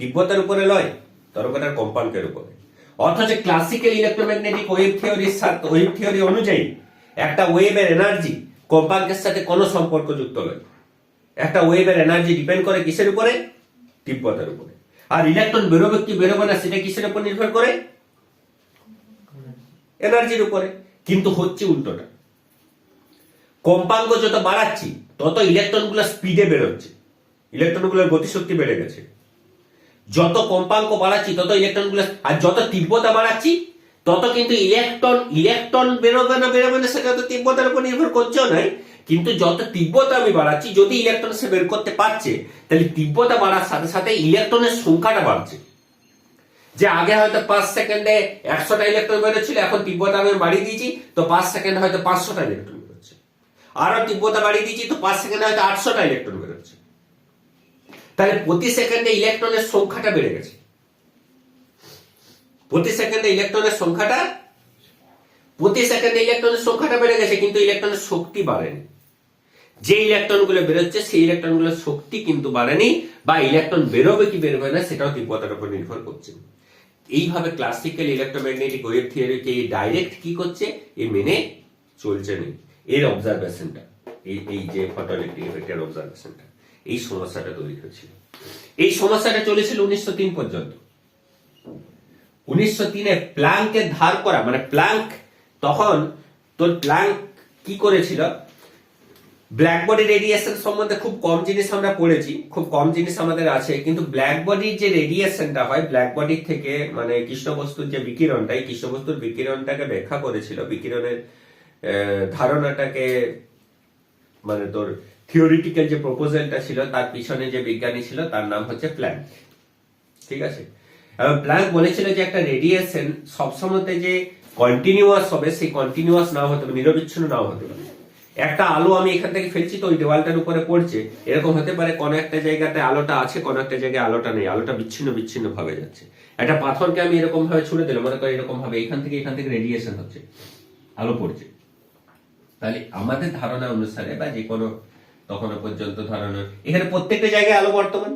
তীব্রতার উপরে নয়, তরঙ্গটার কম্পাঙ্কের উপরে। অথচ ক্লাসিক্যাল ইলেকট্রোম্যাগনেটিক ওয়েভ থিওরি অনুযায়ী একটা ওয়েভের এনার্জি কম্পাঙ্কের সাথে কোনো সম্পর্কযুক্ত নয়। একটা ওয়েভের এনার্জি ডিপেন্ড করে কিসের উপরে? তীব্রতার উপরে। আর ইলেকট্রন বেরোবে কি বেরোবে না, সেটা কিসের উপর নির্ভর করে? এনার্জির উপরে। কিন্তু হচ্ছে উল্টোটা, কম্পাঙ্ক যত বাড়াচ্ছি তত ইলেকট্রনগুলো স্পিডে বেরোচ্ছে, ইলেকট্রনগুলোর গতিশক্তি বেড়ে গেছে। যত কম্পাঙ্ক বাড়াচ্ছি তত ইলেকট্রনগুলো, আর যত তীব্রতা বাড়াচ্ছি তত কিন্তু ইলেকট্রন বেরোবে না সেটা তো তীব্রতার উপর নির্ভর করছেও নাই। কিন্তু যত তীব্রতা আমি বাড়াচ্ছি, যদি ইলেকট্রন সে বের করতে পারছে, তাহলে তীব্রতা বাড়ার সাথে সাথে ইলেকট্রনের সংখ্যাটা বাড়ছে। যে আগে হয়তো 5 সেকেন্ডে 100টা ইলেকট্রন বেরোচ্ছিল, এখন তীব্রতা আমি বাড়িয়ে দিয়েছি, তো 5 সেকেন্ডে হয়তো 500টা ইলেকট্রন বেরোচ্ছে। আরো তীব্রতা বাড়িয়ে দিয়েছি, তো 5 সেকেন্ডে হয়তো 800টা ইলেকট্রন বেরোচ্ছে। তাহলে প্রতি সেকেন্ডে ইলেকট্রনের সংখ্যাটা বেড়ে গেছে। প্রতি সেকেন্ডে ইলেকট্রনের সংখ্যাটা বেড়ে গেছে, কিন্তু ইলেকট্রনের শক্তি বাড়েনি। যে ইলেকট্রনগুলো বেরোচ্ছে সেই ইলেকট্রনগুলোর শক্তি কিন্তু বাড়েনি, বা ইলেকট্রন বেরোবে কি বেরোবে না সেটাও তীব্রতার উপর নির্ভর করছে। এইভাবে ক্লাসিক্যাল ইলেকট্রোম্যাগনেটিক ওয়েভ থিওরিকে ডাইরেক্ট কি করছে, এ মেনে চলছে না। এর অবজারভেশনটা, এই যে ফটো ইলেকট্রিক এফেক্টের অবজারভেশনটা, এই সমস্যাটা তৈরি হয়েছিল। এই সমস্যাটা চলেছিল 1903 পর্যন্ত। 1903-এ প্ল্যাঙ্কের ধার করা, মানে প্ল্যাঙ্ক তখন প্ল্যাঙ্ক কি করেছিল, ব্ল্যাক বডি রেডিয়েশন সম্বন্ধে খুব কম জিনিস আমরা পড়েছি, খুব কম জিনিস আমাদের আছে, কিন্তু ব্ল্যাক বডির যে রেডিয়েশনটা হয়, ব্ল্যাক বডির থেকে মানে কৃষ্ণবস্তুর যে বিকিরণটা, এই কৃষ্ণবস্তুর বিকিরণটাকে ব্যাখ্যা করেছিল, বিকিরণের ধারণাটাকে, মানে থিওরিটিক্যাল যে প্রপোজালটা ছিল, তার পিছনে যে বিজ্ঞানী ছিল তার নাম হচ্ছে প্ল্যাঙ্ক। ঠিক আছে, এবং প্ল্যাঙ্ক বলেছিল যে একটা রেডিয়েশন সবসময় যে কন্টিনিউয়াস হবে, সেই কন্টিনিউয়াস নাও হতে পারে, নিরবিচ্ছিন্ন নাও হতে পারে। একটা আলো আমি এখান থেকে ফেলছি, তো ওই দেওয়ালটার উপরে পড়ছে, এরকম হতে পারে কোনো একটা জায়গাতে আলোটা আছে, কোনো একটা জায়গায় আলোটা নেই, আলোটা বিচ্ছিন্ন ভাবে যাচ্ছে। একটা পাথরকে আমি এরকম ভাবে ছুড়ে দিলাম, মনে করি এরকম ভাবে এখান থেকে রেডিয়েশন হচ্ছে, আলো পড়ছে। তাহলে আমাদের ধারণা অনুসারে, বা যে কোনো তখনো পর্যন্ত ধারণা, এখানে প্রত্যেকটা জায়গায় আলো বর্তমান,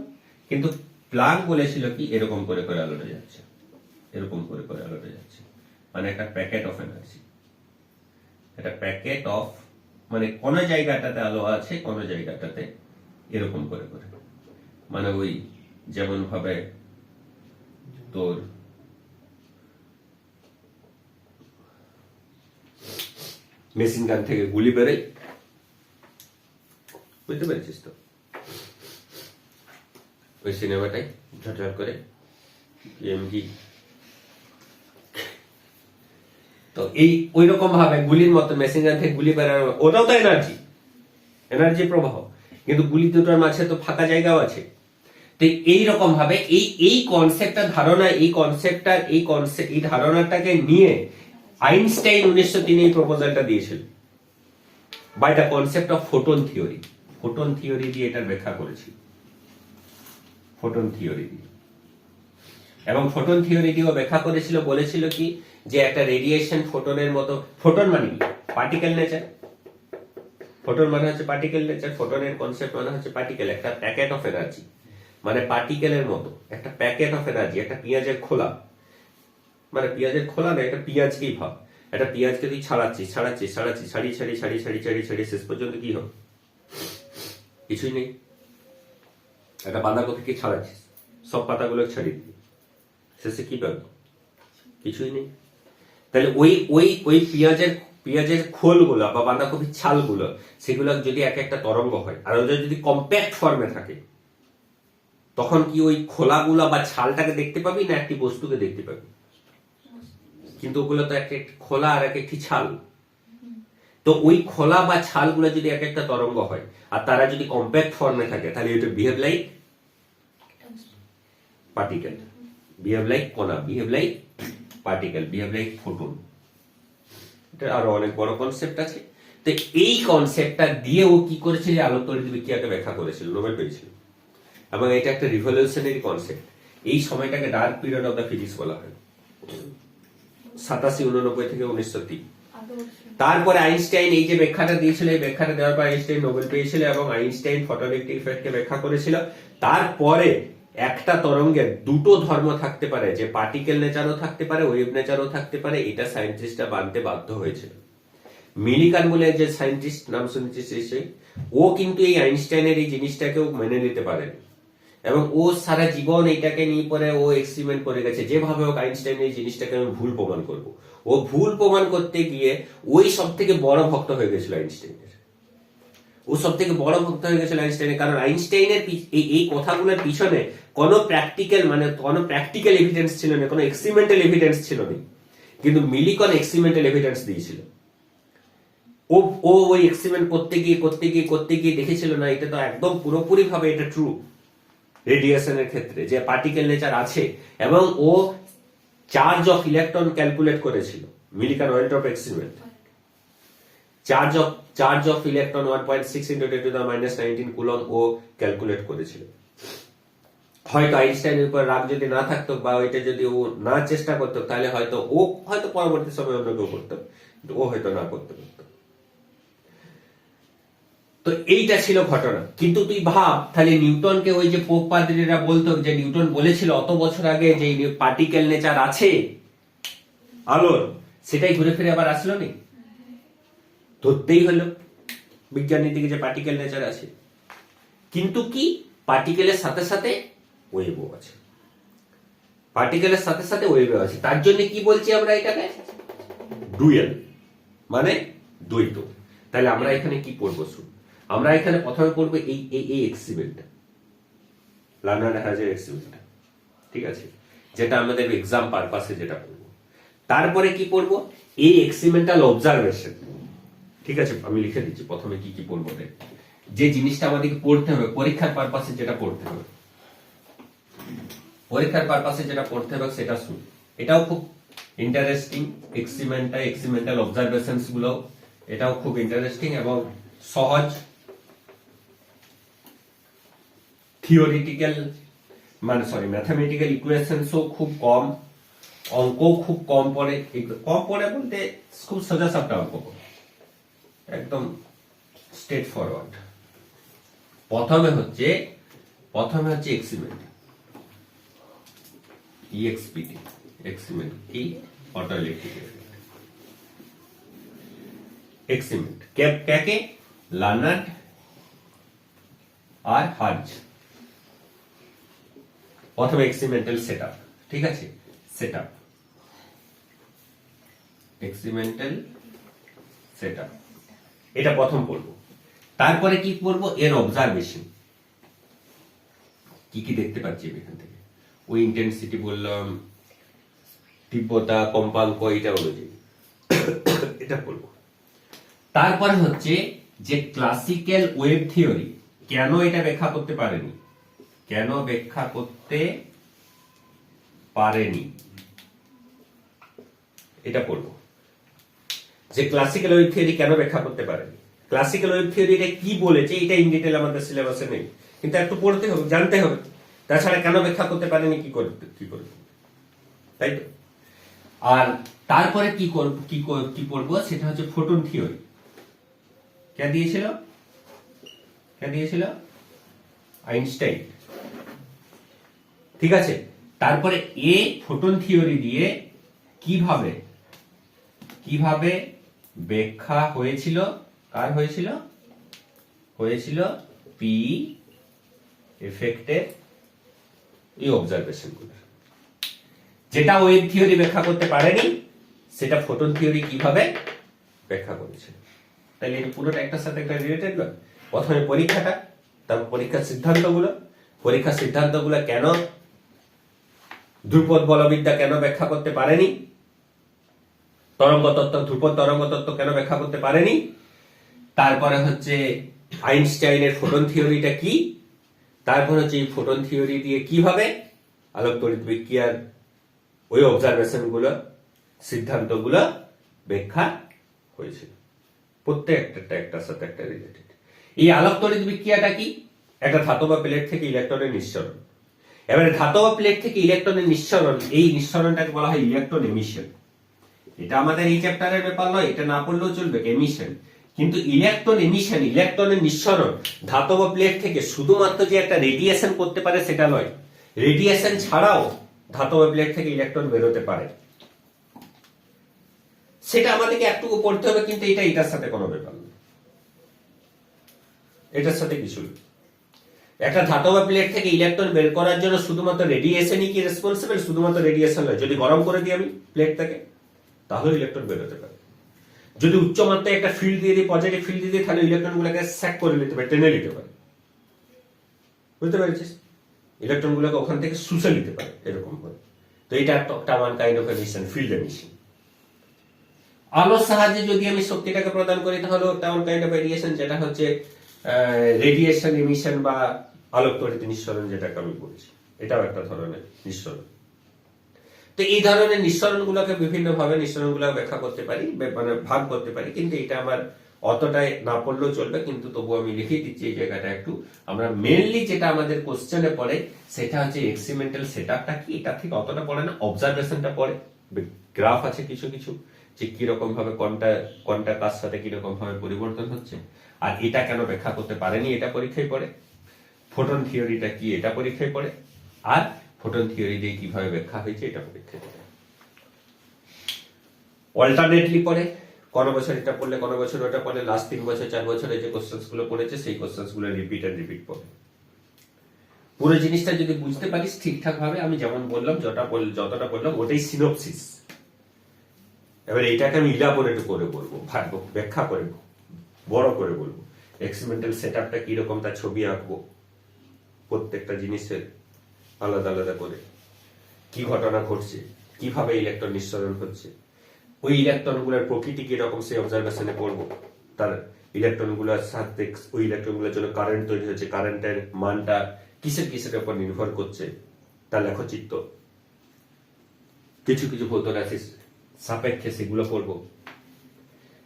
কিন্তু প্ল্যাঙ্ক বলেছিল কি এরকম করে আলোটা যাচ্ছে, এরকম করে আলোটা যাচ্ছে, মানে একটা প্যাকেট অফ এনার্জি, একটা প্যাকেট অফ, মানে কোন জায়গাটাতে আলো আছে, কোন জায়গাটাতে এরকম করে, মানে ওই যেমন ভাবে মেশিন গান থেকে গুলি বেরোয়, বুঝতে পেরেছিস তো? ওই সিনেমাটাই ঝটঝট করে এমজি, তো এই ওই রকম ভাবে গুলির মতো মেশিন গান থেকে গুলি বেরোনো, ওটাও তো এনার্জি প্রবাহ, কিন্তু গুলি দুটোর মাঝে তো ফাঁকা জায়গাও আছে। তো এইরকম ভাবে এই কনসেপ্টটা ধারণা, এই ধারণাটাকে নিয়ে আইনস্টাইন 1903 এই প্রপোজালটা দিয়েছিল, by the concept of photon theory দিয়ে এটার ব্যাখ্যা করেছিল, ফোটন থিওরি দিয়ে। এবং ফোটন থিওরি দিয়েও ব্যাখ্যা করেছিল, বলেছিল কি যে একটা রেডিয়েশন ফোটনের মতো, ফোটন মানে কি পার্টিকেল নেচার, ফোটন মানে হচ্ছে পার্টিকেল নেচার, ফোটনের কনসেপ্ট মানে হচ্ছে পার্টিকেল, একটা প্যাকেট অফ এনার্জি, মানে পার্টিকেলের মতো একটা প্যাকেট অফ এনার্জি, একটা পেঁয়াজের খোলা, মানে পেঁয়াজের খোলা না, একটা পেঁয়াজকেই ভাব, একটা পেঁয়াজকে তুই ছাড়াচ্ছিস ছাড়িয়ে শেষ পর্যন্ত কি হবে? কিছুই নেই। একটা বাঁধাকপিকে ছাড়াচ্ছিস, সব পাতাগুলো ছাড়িয়ে দিবি, শেষে কি পাবি? কিছুই নেই। তাহলে ওই ওই ওই পেঁয়াজের খোলগুলো বা বাঁধাকপির ছালগুলো, সেগুলো যদি এক একটা তরঙ্গ হয় আর ওদের যদি কম্প্যাক্ট ফর্মে থাকে, তখন কি ওই খোলাগুলো বা ছালটাকে দেখতে পাবি না একটি বস্তুকে দেখতে পাবি? কিন্তু ওগুলো তো এক একটি খোলা আর এক একটি ছাল। তো ওই খোলা বা ছালগুলো যদি এক একটা তরঙ্গ হয় আর তারা যদি কম্প্যাক্ট ফর্মে থাকে, তাহলে এটা behave like particle, behave like কণা, behave like particle, behave like photon. এটা আরো অনেক বড় কনসেপ্ট আছে। তো এই কনসেপ্টটা দিয়ে ও কি করেছিল? আলোক তড়িৎ বিক্রিয়াকে ব্যাখ্যা করেছিল, নোবেল পেয়েছিল। এবং এটা একটা রিভলিউশনারি কনসেপ্ট। এই সময়টাকে dark period of the physics বলা হয়, 87-89 থেকে 1903। তারপরে আইনস্টাইন এই যে ব্যাখ্যাটা দিয়েছিল, এই ব্যাখ্যাটা দেওয়ার পর আইনস্টাইন নোবেল পেয়েছিল এবং আইনস্টাইন ফটোইলেকট্রিক ইফেক্টকে ব্যাখ্যা করেছিল। তারপরে একটা তরঙ্গের দুটো ধর্ম থাকতে পারে, যে পার্টিকেল নেচারও থাকতে পারে, ওয়েভ নেচারও থাকতে পারে, এটা সায়েন্টিস্টরা মানতে বাধ্য হয়েছিল। মিলিকান বলে যে সায়েন্টিস্ট, নাম শুনেছিস নিশ্চয়ই, ও কিন্তু এই আইনস্টাইনের এই জিনিসটাকেও মেনে নিতে পারেনি এবং ও সারা জীবন এইটাকে নিয়ে পরে ও এক্সপেরিমেন্ট করে গেছে, যেভাবে হোক আইনস্টাইন এই জিনিসটাকে আমি ভুল প্রমাণ করব। ও ভুল প্রমাণ করতে গিয়ে ওই সব থেকে বড় ভক্ত হয়ে গেছিল আইনস্টাইনের। ও সব থেকে বড় ভক্ত হয়ে গেছিল আইনস্টাইনের, কারণ আইনস্টাইনের এই কথাগুলোর পিছনে কোনো প্র্যাকটিক্যাল এভিডেন্স ছিল না, কোনো এক্সপেরিমেন্টাল এভিডেন্স ছিল না। কিন্তু মিলিকন এক্সপেরিমেন্টাল এভিডেন্স দিয়েছিল। ও ওই এক্সপেরিমেন্ট করতে গিয়ে দেখেছিল না, এটা তো একদম পুরোপুরি ভাবে এটা ট্রু রেডিয়েশনের ক্ষেত্রে, যে পার্টিকেল নেচার আছে। এবং ও চার্জ অফ ইলেকট্রন ক্যালকুলেট করেছিল, Millikan welt of experiment. Charge of electron 1.6 × 10⁻⁻19 coulomb ও ক্যালকুলেট করেছিল। হয়তো আইনস্টাইনের উপর রাগ যদি না থাকতো বা ওইটা যদি ও না চেষ্টা করতো, তাহলে হয়তো পরবর্তী সময় অন্য কেউ করতো, কিন্তু ও হয়তো না করতে পারতো। তো এইটা ছিল ঘটনা। কিন্তু তুই ভাব, তাহলে নিউটনকে ওই যে পোপ পাদ্রীরা বলতো, যে নিউটন বলেছিল অত বছর আগে যে পার্টিকেল নেচার আছে আলোর, সেটাই ঘুরে ফিরে আবার আসলো নি, ধরতেই হলো বিজ্ঞানীর দিকে যে পার্টিকেল নেচার আছে। কিন্তু কি, পার্টিকেলের সাথে সাথে ওয়েভও আছে, পার্টিকেলের সাথে সাথে ওয়েভও আছে। তার জন্য কি বলছি আমরা এটাকে? ডুয়েল, মানে দ্বৈত। তাহলে আমরা এখানে কি পড়বো? শুন, আমরা এখানে প্রথমে পড়বো এই এক্সপেরিমেন্ট, লার্নার হ্যাজের এক্সপেরিমেন্ট, ঠিক আছে, যেটা আমাদের এক্সাম পারপাসে যেটা পড়বো। তারপরে কি পড়বো? এই এক্সপেরিমেন্টাল অবজারভেশন, ঠিক আছে, আমি লিখে দিচ্ছি প্রথমে কি কি পড়বো। যে জিনিসটা আমাদেরকে পড়তে হবে পরীক্ষার পারপাসে, যেটা পড়তে হবে সেটা শুন। এটাও খুব ইন্টারেস্টিং, এক্সপেরিমেন্টাল অবজারভেশনস গুলো, এটাও খুব ইন্টারেস্টিং এবং সহজ। থিওরিটিক্যাল ম্যাথমেটিক্যাল ইকুয়েশনসও খুব কম, অঙ্কও খুব কম পড়ে বলতে খুব সোজা সাপটা অঙ্ক পড়ে, একদম স্ট্রেট ফরওয়ার্ড। প্রথমে হচ্ছে এক্সপেরিমেন্ট, ইএক্সপিটি এক্সপেরিমেন্ট কি? Photoelectric experiment. কাকে? লার্নার আর হাজ। প্রথমে এক্সপেরিমেন্টাল সেটআপ, ঠিক আছে, এক্সপেরিমেন্টাল সেটআপ, এটা প্রথম পড়বো। তারপরে কি পড়বো? এর অবজারভেশন, কি কি দেখতে পাচ্ছি এখান থেকে, ওই ইন্টেন্সিটি বললাম, তীব্রতা, কম্পাঙ্ক, এটা অনুযায়ী এটা পড়বো। তারপরে হচ্ছে যে ক্লাসিক্যাল ওয়েভ থিওরি কেন এটা ব্যাখ্যা করতে পারেনি, এটা পড়বো। যে ক্লাসিক্যাল ওয়েভ থিওরি কেন ব্যাখ্যা করতে পারেনি, ক্লাসিক্যাল ওয়েভ থিওরি এটা কি বলেছে, এটা ইন ডিটেইল আমাদের সিলেবাসে নেই, কিন্তু একটু পড়তে হবে, জানতে হবে। তাছাড়া কেন ব্যাখ্যা করতে পারেনি কি করবে, তাই তো। আর তারপরে কি পড়বো, সেটা হচ্ছে ফোটন থিওরি। কে দিয়েছিল? আইনস্টাইন, ঠিক আছে। তারপরে ফোটন থিওরি দিয়ে কিভাবে ব্যাখ্যা হয়েছিল, কার হয়েছিল, পি এফেক্টের এই অবজারভেশন গুলো। যেটা ওয়েভ থিওরি ব্যাখ্যা করতে পারেনি সেটা ফোটন থিওরি কিভাবে ব্যাখ্যা করেছে। তাহলে এই পুরোটা একটার সাথে একটা রিলেটেড না। প্রথমে পরীক্ষাটা, তারপর পরীক্ষার সিদ্ধান্তগুলো, পরীক্ষার সিদ্ধান্তগুলো কেন ধ্রুপদ বলবিদ্যা কেন ব্যাখ্যা করতে পারেনি, তরঙ্গ তত্ত্ব, ধ্রুপদ তরঙ্গ তত্ত্ব কেন ব্যাখ্যা করতে পারেনি, তারপরে হচ্ছে আইনস্টাইনের ফোটন থিওরিটা কি, তারপর হচ্ছে এই ফোটন থিওরি দিয়ে কিভাবে আলোক তড়িৎ বিক্রিয়ার ওই অবজারভেশন গুলো, সিদ্ধান্ত গুলো ব্যাখ্যা হয়েছিল। প্রত্যেকটা একটার সাথে একটা রিলেটেড। এই আলোক তড়িৎ বিক্রিয়াটা কি, একটা ধাতব প্লেট থেকে ইলেকট্রনের নিঃসরণ। এবারে ধাতব প্লেট থেকে ইলেকট্রনের নিঃসরণ, এই নিঃসরণটাকে বলা হয় ইলেকট্রন এমিশন। এটা আমাদের এই চ্যাপ্টারের ব্যাপার নয়, এটা না পড়লেও চলবে, এমিশন। কিন্তু ইলেকট্রন এমিশন, ইলেকট্রনের নিঃসরণ ধাতব প্লেট থেকে শুধুমাত্র যে একটা রেডিয়েশন করতে পারে সেটা নয়, রেডিয়েশন ছাড়াও ধাতব প্লেট থেকে ইলেকট্রন বেরোতে পারে। সেটা আমাদেরকে একটুকু পড়তে হবে, কিন্তু এটা এটার সাথে কোনো ব্যাপার নেই, এটার সাথে কিছু নেই। একটা ধাতব প্লেট থেকে ইলেকট্রন বের করার জন্য শুধুমাত্র রেডিয়েশনই কি রেসপন্সিবল? শুধুমাত্র রেডিয়েশন নয়, যদি গরম করে দিই আমি প্লেটটাকে তাহলে ইলেকট্রন বেরোতে পারে। যদি উচ্চ মাত্রায় একটা ফিল্ড দিয়ে দিই, পজিটিভ ফিল্ড দিয়ে দিই, তাহলে ইলেকট্রন গুলোকে স্যাক করে নিতে পারে, টেনে নিতে পারে। বুঝতে পেরেছিস? ইলেকট্রন গুলোকে ওখান থেকে শুষে নিতে পারে এরকম করে। তো এটা একটা one kind of emission, field emission. আলোর সাহায্যে যদি আমি শক্তিটাকে প্রদান করি তাহলে ওটা ওয়ান কাইন্ড অফ রেডিয়েশন, যেটা হচ্ছে রেডিয়েশন এমিশন বা আলোক তড়িৎ নিঃসরণ, যেটাকে আমি বলছি। এটাও একটা ধরনের নিঃসরণ। তো এই ধরনের নিঃসরণ গুলোকে বিভিন্ন ভাবে নিঃসরণ গুলো ব্যাখ্যা করতে পারি, মানে ভাগ করতে পারি, কিন্তু এটা আমার অতটাই না পড়লেও চলবে, কিন্তু তবু আমি লিখে দিচ্ছি এই জায়গাটা একটু। আমরা মেইনলি যেটা আমাদের কোশ্চেনে পড়ে সেটা হচ্ছে এক্সপেরিমেন্টাল সেটআপটা কি, এটা থেকে অতটা পড়ে না, অবজারভেশনটা পড়ে। গ্রাফ আছে কিছু কিছু, যে কিরকম ভাবে কোনটা কার সাথে কিরকম ভাবে পরিবর্তন হচ্ছে, আর এটা কেন ব্যাখ্যা করতে পারেনি এটা পরীক্ষায় পড়ে। ফোটন থিওরিটা কি এটা পরীক্ষায় পড়ে, আর ফোটন থিওরি দিয়ে কিভাবে ব্যাখ্যা হয়েছে এটা পরীক্ষায় পড়ে। অল্টারনেটলি পড়ে, কোন বছর এটা পড়লে কোন বছর ওটা পড়ে, লাস্ট 3 বছর 4 বছরে যে কোশ্চেন্স গুলো পড়েছে সেই কোশ্চেন্স গুলো রিপিট পড়ে। পুরো জিনিসটা যদি বুঝতে পারিস ঠিকঠাক ভাবে, আমি যেমন বললাম যতটা বললাম ওটাই সিনোপসিস। এবার এটাকে আমি ইলাবোরেট করে বলবো, ব্যাখ্যা করে বড় করে বলবো, এক্সপেরিমেন্টাল সেটআপটা কি রকম তার ছবি আঁকবো, প্রত্যেকটা জিনিসের আলাদা আলাদা করে কি ঘটনা ঘটছে, কিভাবে ইলেকট্রন নিঃসরণ হচ্ছে, ওই ইলেকট্রন গুলোর প্রকৃতি কিরকম সেই অবজারভেশনে পড়বো, তার ইলেকট্রন গুলোর সাথে ওই ইলেকট্রন গুলোর জন্য কারেন্ট তৈরি হচ্ছে, কারেন্টের মানটা কিসের উপর নির্ভর করছে, তার লেখচিত্র, কিছু কিছু ফটোগ্রাফি সাপেক্ষে সেগুলো পড়বো।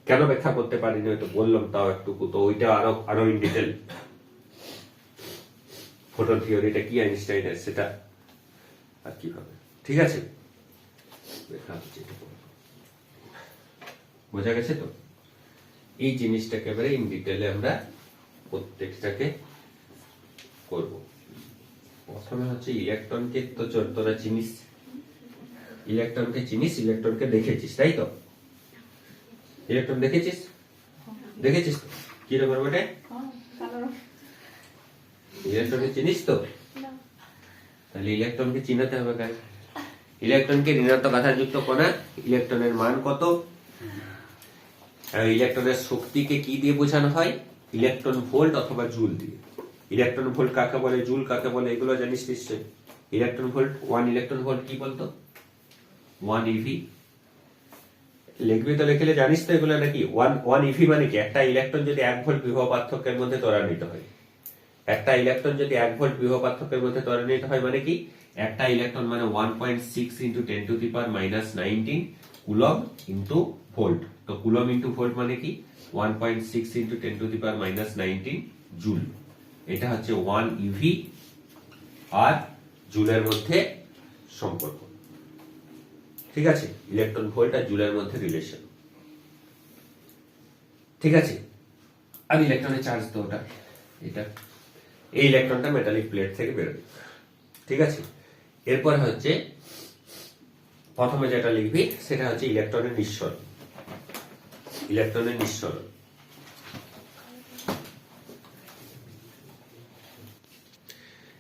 কেন ব্যাখ্যা করতে পারিনি হয়তো বললাম, তাও একটুকু, তো ওইটা আরো ইন ডিটেল, ফোটন থিওরিটা কি আইনস্টাইনের সেটা, আর কিভাবে, ঠিক আছে? বোঝা গেছে তো? এই জিনিসটাকে এবারে ইন ডিটেলে আমরা প্রত্যেকটাকে করব। প্রথমে হচ্ছে ইলেকট্রনকে, তো তোরা চিনিস, ইলেকট্রনকে দেখেছিস তাই তো? ইলেকট্রন দেখেছিস কিরকম বটে? ইলেকট্রনকে চিনিস তো? তাহলে ইলেকট্রনকে চিনাতে হবে কাজ। ইলেকট্রনকে ঋণাত্মক আধানযুক্ত কণা, ইলেকট্রনের মান কত, ইলেকট্রনের শক্তিকে কি দিয়ে বোঝানো হয়? ইলেকট্রন ভোল্ট অথবা জুল দিয়ে। ইলেকট্রন ভোল্ট কাকে বলে, জুল কাকে বলে, এগুলো জানিস নিশ্চয়ই। ইলেকট্রন ভোল্ট, 1 ইলেকট্রন ভোল্ট কি বলতো? 1 ইভি। লিখবি তো, লিখলে জানিস তো এগুলো নাকি? 1 ইভি মানে কি? একটা ইলেকট্রন যদি 1 ভোল্ট বিভব পার্থক্যের মধ্যে ত্বরান্বিত হয়, একটা ইলেকট্রন যদি 1 ভোল্ট বিভব পার্থক্যের মধ্যে ত্বরান্বিত হয় মানে কি? একটা ইলেকট্রন মানে 1.6 × 10⁻⁻19 কুলম ইনটু ভোল্ট। তো কুলম ইনটু ভোল্ট মানে কি? 1.6 × 10⁻⁻19 জুল। এটা হচ্ছে 1 ইভি আর জুলের মধ্যে সম্পর্ক, ঠিক আছে? ইলেকট্রন ভোল্ট আর জুলের মধ্যে রিলেশন, ঠিক আছে? আর ইলেকট্রনের চার্জ তো ওটা, এটা, এই ইলেকট্রনটা মেটালিক প্লেট থেকে বেরোবে, ঠিক আছে? এরপর হচ্ছে প্রথমে যেটা লিখবি সেটা হচ্ছে ইলেকট্রনের নিঃসরণ। ইলেকট্রনের নিঃসরণ।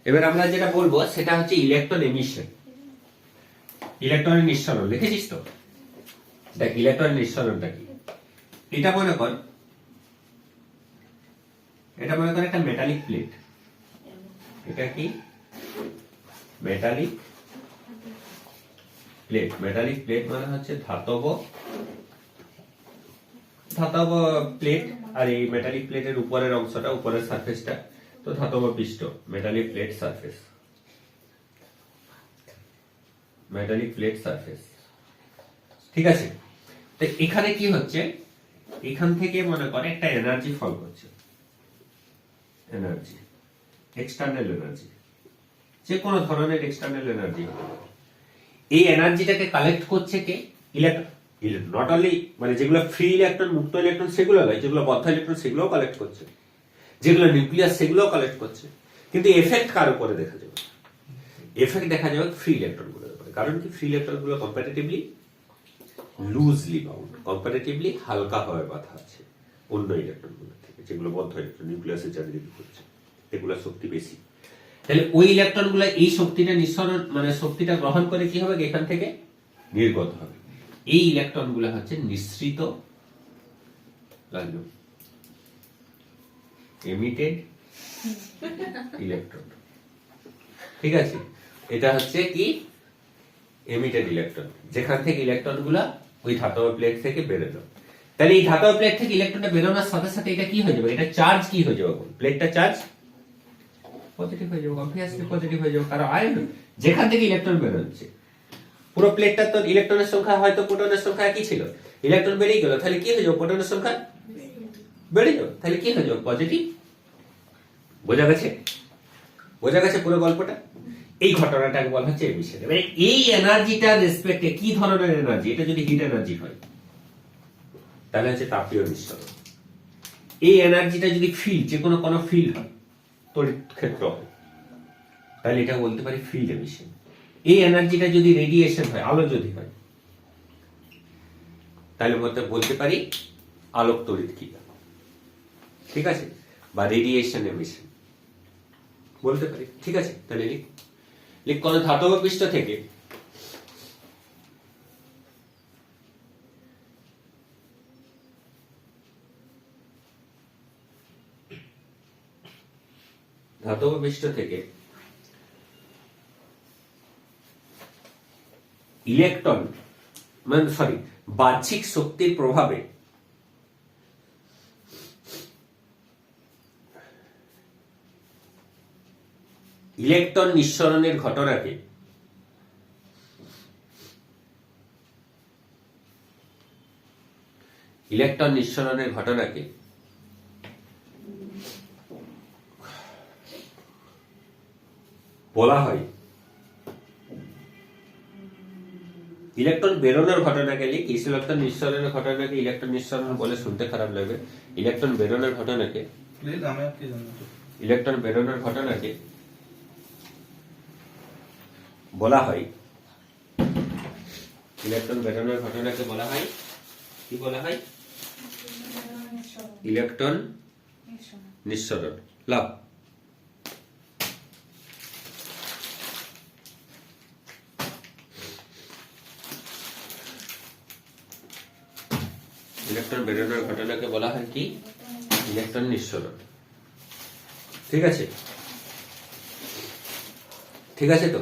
এবার আমরা যেটা বলবো সেটা হচ্ছে ইলেকট্রন এমিশন। ইলেকট্রনের নিঃসরণ লিখেছিস তো? দেখ ইলেকট্রনের নিঃসরণটা কি। এটা মনে কর একটা মেটালিক প্লেট। এটা কি মেটালিক প্লেট। মেটালিক প্লেট মানে হচ্ছে ধাতব প্লেট। আর এই মেটালিক প্লেটের উপরের অংশটা, উপরের সারফেসটা তো ধাতব পৃষ্ঠ। Metallic plate surface, metallic plate surface. ঠিক আছে, তো এখানে কি হচ্ছে, এখান থেকে মনে করে একটা এনার্জি ফল করছে। এনার্জি, এক্সটার্নাল এনার্জি, যে কোনো ধরনের এক্সটার্নাল এনার্জি। এই এনার্জিটাকে কালেক্ট করছে কে? নট অনলি মানে যেগুলো ফ্রি ইলেকট্রন, মুক্ত ইলেকট্রন সেগুলো নয়, যেগুলো বদ্ধ ইলেকট্রন সেগুলোও কালেক্ট করছে, যেগুলো নিউক্লিয়াস সেগুলোও কালেক্ট করছে। কিন্তু এফেক্ট কার উপরে দেখা যাবে? এফেক্ট দেখা যাবে ফ্রি ইলেকট্রন গুলোর উপরে। কারণ কি, ফ্রি ইলেকট্রন গুলো কম্পারেটিভলি লুজলি বাউন্ড, কম্পারেটিভলি হালকা ভাবে বাঁধা আছে অন্য ইলেকট্রন গুলো থেকে, যেগুলো বদ্ধ ইলেকট্রন নিউক্লিয়াসের চারিদিকে ঘুরছে, এগুলোর শক্তি বেশি। তাহলে ওই ইলেকট্রন গুলো এই শক্তিটা নিঃসরণ মানে শক্তিটা গ্রহণ করে কি হবে, এখান থেকে নির্গত হবে। এই ইলেকট্রন গুলো হচ্ছে নিঃসৃত, এমিটেড ইলেকট্রন। ঠিক আছে, এটা হচ্ছে কি এমিটেড ইলেকট্রন, যেখান থেকে ইলেকট্রন গুলা ওই ধাতব প্লেট থেকে বেরোলো। তাহলে এই ধাতব প্লেট থেকে ইলেকট্রনটা বেরোনোর সাথে সাথে এটা কি হয়ে যাবে, এটা চার্জ কি হয়ে যাবে, প্লেটটা চার্জ পজিটিভ হয়ে যাবে, অবভিয়াসলি পজিটিভ হয়ে যাবে। কারণ আয়ন যেখান থেকে ইলেকট্রন বেরোচ্ছে, পুরো প্লেটটা তো ইলেকট্রনের সংখ্যা হয়তো প্রোটনের সংখ্যা একই ছিল, ইলেকট্রন বেরিয়ে গেল, তাহলে কি হয়ে যাবে, প্রোটনের সংখ্যা বেড়ে যাবে, তাহলে কি হয়ে যাবে, পজিটিভ। বোঝা গেছে? বোঝা গেছে পুরো গল্পটা? এই ঘটনাটাকে বলা হচ্ছে এমিশন। এবারে এই এনার্জিটার রেসপেক্টে কি ধরনের এনার্জি, এটা যদি হিট এনার্জি হয় তাহলে হচ্ছে তাপীয় নিঃসরণ। এই এনার্জিটা যদি ফিল্ড, যে কোনো ফিল্ড হয়, তড়িৎ ক্ষেত্র হয়, তাহলে এটা বলতে পারি ফিল্ড এমিশন। এই এনার্জিটা যদি রেডিয়েশন হয়, আলো যদি হয়, তাহলে বলতে পারি আলোক তড়িৎ ক্রিয়া। ঠিক আছে, বা রেডিয়েশন এমিশন বলতে পারি। ঠিক আছে, তাহলে লিখ কোন ধাতব পৃষ্ঠ থেকে ইলেকট্রন বাহ্যিক শক্তির প্রভাবে ইলেকট্রন নিঃসরণের ঘটনাকে বলা হয় ইলেকট্রন বেরোনোর ঘটনাকে ইলেকট্রন নিঃসরণের ঘটনাকে ইলেকট্রন নিঃসরণ বলে শুনতে খারাপ লাগবে। ইলেকট্রন বেরোনোর ঘটনাকে বলা হয় কি বলা হয়? ইলেকট্রন নিঃসরণ। লাভ ইলেকট্রন বেরোনোর ঘটনাকে বলা হয় কি? ইলেকট্রন নিঃসরণ। ঠিক আছে, ঠিক আছে তো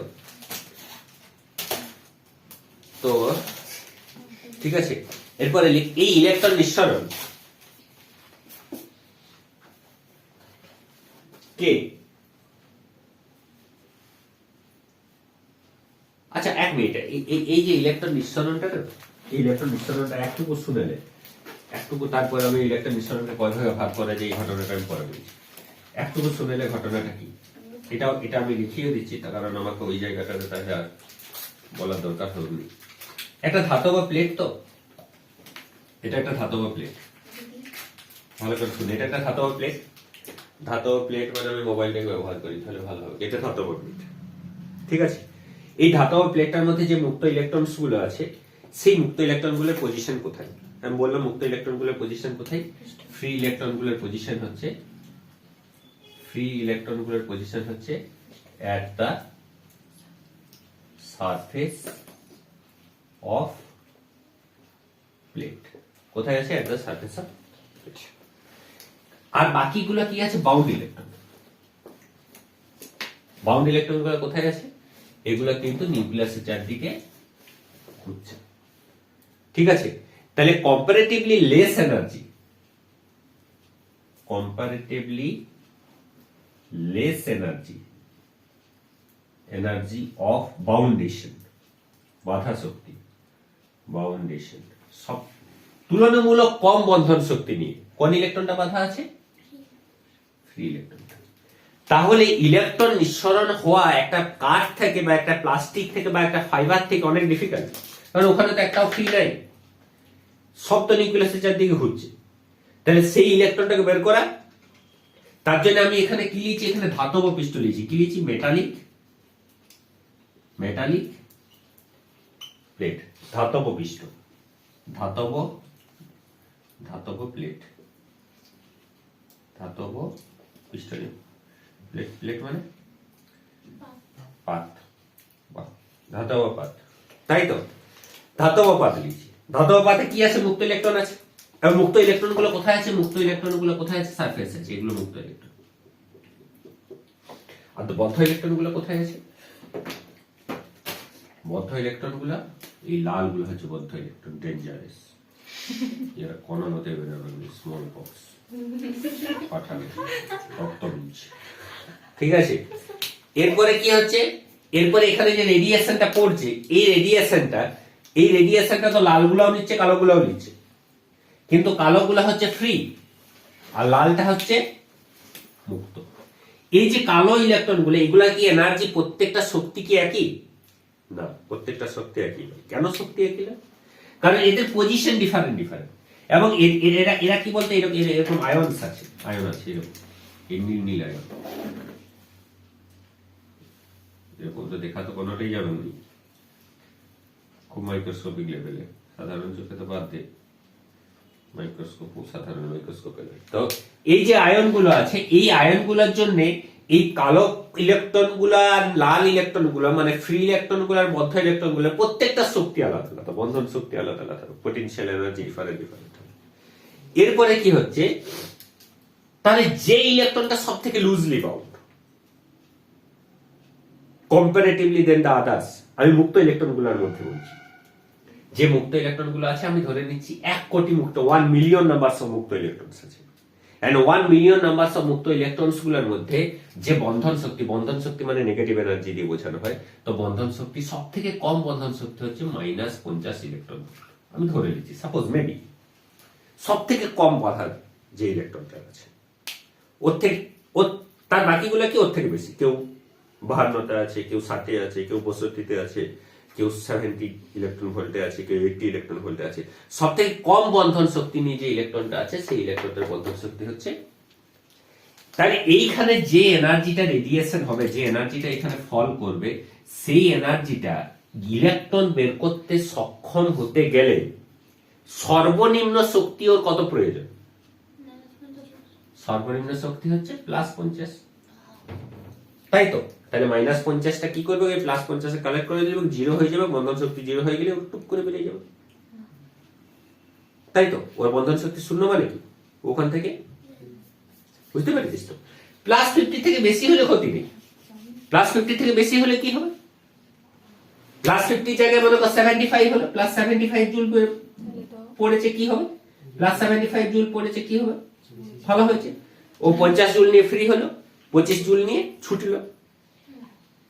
তো ঠিক আছে। এরপরে এই ইলেকট্রন নিঃসরণ কে? আচ্ছা, এক মিনিট, এই যে ইলেকট্রন নিঃসরণটা, এই ইলেকট্রন নিঃসরণটা একটুকু শুনেলে, তারপরে আমি ইলেকট্রন নিঃসরণকে কয়ভাবে ভাগ করা যায় এই ঘটনাটা আমি পরে বলছি। একটুকু শুনেলে ঘটনাটা কি, এটা আমি লিখিয়ে দিচ্ছি, তার কারণ আমাকে ওই জায়গাটাতে তাহলে আর বলার দরকার হয়নি। একটা ধাতব প্লেট, তো এটা একটা ধাতব প্লেট, ভালো করে শুনে, এটা একটা ধাতব প্লেট। ধাতব প্লেট মানে আমি মোবাইলটাকে ব্যবহার করি, তাহলে ভালো হবে। এটা ধাতব প্লেট। ঠিক আছে, এই ধাতব প্লেটটার মধ্যে যে মুক্ত ইলেকট্রন গুলো আছে, সেই মুক্ত ইলেকট্রন গুলোর পজিশন কোথায়? আমি বললাম মুক্ত ইলেকট্রনগুলোর পজিশন কোথায়, ফ্রি ইলেকট্রনগুলোর পজিশন হচ্ছে at the surface of plate। কোথায় আছে? at the surface of plate। আর বাকিগুলো কি আছে? Bound electron. বাউন্ড ইলেকট্রনগুলো কোথায় আছে? এগুলো কিন্তু নিউক্লিয়াসের চারদিকে ঘুরছে। ঠিক আছে, তাহলে কম্পারেটিভলি লেস এনার্জি অফ বাউন্ডেশন, বাধা শক্তি, বাউন্ডেশন, সব তুলনামূলক কম বন্ধন শক্তি নিয়ে কোন ইলেকট্রনটা বাধা আছে? ফ্রি ইলেকট্রনটা। তাহলে ইলেকট্রন নিঃসরণ হওয়া একটা কাঠ থেকে বা একটা প্লাস্টিক থেকে বা একটা ফাইবার থেকে অনেক ডিফিকাল্ট, কারণ ওখানে তো একটাও ফ্রি নাই, সব তো নিউক্লিয়াসের চারদিকে ঘুরছে। তাহলে সেই ইলেকট্রনটাকে বের করা, তার জন্য আমি এখানে কি লিখছি? এখানে ধাতব পৃষ্ঠ লিখছি। কি লিখছি? মেটালিক প্লেট, ধাতব পৃষ্ঠ, ধাতব প্লেট, ধাতব পৃষ্ঠ। প্লেট মানে পাত, ধাতব পাত, তাই তো? ধাতব পাত লিখছি। ধাতব পাতে কি আছে? মুক্ত ইলেকট্রন আছে। এবং মুক্ত ইলেকট্রন গুলো কোথায় আছে? সারফেস আছে, এগুলো মুক্ত ইলেকট্রন। আর তো বদ্ধ ইলেকট্রন গুলো কোথায় আছে? বদ্ধ ইলেকট্রন গুলা এই লাল গুলো হচ্ছে বদ্ধ ইলেকট্রন, ডেঞ্জারাস। এরা কোন মতে স্মল বক্স পাঠাবে রক্ত বীজ। ঠিক আছে, এরপরে কি হচ্ছে? এরপরে এখানে যে রেডিয়েশনটা পড়ছে, এই রেডিয়েশনটা তো লালগুলাও নিচ্ছে, কালোগুলাও নিচ্ছে, কিন্তু কালোগুলা হচ্ছে ফ্রি আর লালটা হচ্ছে মুক্ত। এই যে কালো ইলেকট্রন গুলো, এগুলা কি এনার্জি, প্রত্যেকটা শক্তি কি একই? না, প্রত্যেকটা শক্তি একই নয়। কেন শক্তি একই না? কারণ এদের পজিশন ডিফারেন্ট। এবং এরা কি বলতে এরকম আয়ন আছে এরকম, এই নীল আয়ন, এরকম তো দেখা তো কোনোটাই যাবে না, খুব মাইক্রোস্কোপিক লেভেলে, সাধারণ চোখে তো বাদ দে, সাধারণ মাইক্রোস্কোপে। তো এই যে আয়নগুলো আছে, এই আয়নগুলোর জন্য এই কালো ইলেকট্রন গুলা, লাল ইলেকট্রন গুলা, মানে ফ্রি ইলেকট্রন গুলার বদ্ধ ইলেকট্রন গুলা, প্রত্যেকটা শক্তি আলাদা আলাদা, বন্ধন শক্তি আলাদা আলাদা, পটেনশিয়াল এনার্জি ডিফারেন্ট। এরপরে কি হচ্ছে? তাহলে যে ইলেকট্রনটা সব থেকে loosely bound comparatively than the others, আমি মুক্ত ইলেকট্রন গুলোর মধ্যে বলছি, যে মুক্ত ইলেকট্রন গুলো আছে, আমি ধরে নিচ্ছি 1 কোটি মুক্ত, 1 মিলিয়ন নাম্বারস অফ মুক্ত ইলেকট্রনস আছে। এন্ড 1 মিলিয়ন নাম্বারস অফ মুক্ত ইলেকট্রনস গুলোর মধ্যে যে বন্ধন শক্তি মানে নেগেটিভ এনার্জি দিয়ে বোঝানো হয়, তো বন্ধন শক্তি সব থেকে কম বন্ধন শক্তি হচ্ছে -50 ইলেকট্রন। আমি ধরে নিচ্ছি, সাপোজ মেবি সব থেকে কম বাধার যে ইলেকট্রনটা আছে, ওর থেকে তার বাকিগুলো কি ওর থেকে বেশি, কেউ 52তে আছে, কেউ 60-এ আছে, কেউ 62-তে আছে, কেউ 70 ইলেকট্রন ভোল্টে আছে, কেউ 80 ইলেকট্রন ভোল্টে আছে। সব থেকে কম বন্ধন শক্তি নিয়ে যে ইলেকট্রনটা আছে, সেই ইলেকট্রনটার বন্ধন শক্তি হচ্ছে। তাহলে এইখানে যে এনার্জিটা রেডিয়েশন হবে, যে এনার্জিটা এখানে ফল করবে, সেই এনার্জিটা ইলেকট্রন বের করতে সক্ষম হতে গেলে সর্বনিম্ন শক্তি ওর কত প্রয়োজন? সর্বনিম্ন শক্তি হচ্ছে +50, তাই তো? তাহলে -50টা কি করবে? ওই +50 কালেক্ট করে দেবে, 0 হয়ে যাবে, বন্ধন শক্তি 0 হয়ে গেলে টুক করে বেরিয়ে যাবে, তাই তো? ওর বন্ধন শক্তি 0 মানে কি? ওখান থেকে বুঝতে পারছিস তো? +50 থেকে বেশি হলে ক্ষতি নেই। +50 থেকে বেশি হলে কি হবে? +50 জায়গায় মনে কর 75 হলো, +75 জুল পড়েছে, কি হবে? +75 জুল পড়েছে, কি হবে? ভালো হয়েছে। ও 50 জুল নিয়ে ফ্রি হলো, 25 জুল নিয়ে ছুটলো।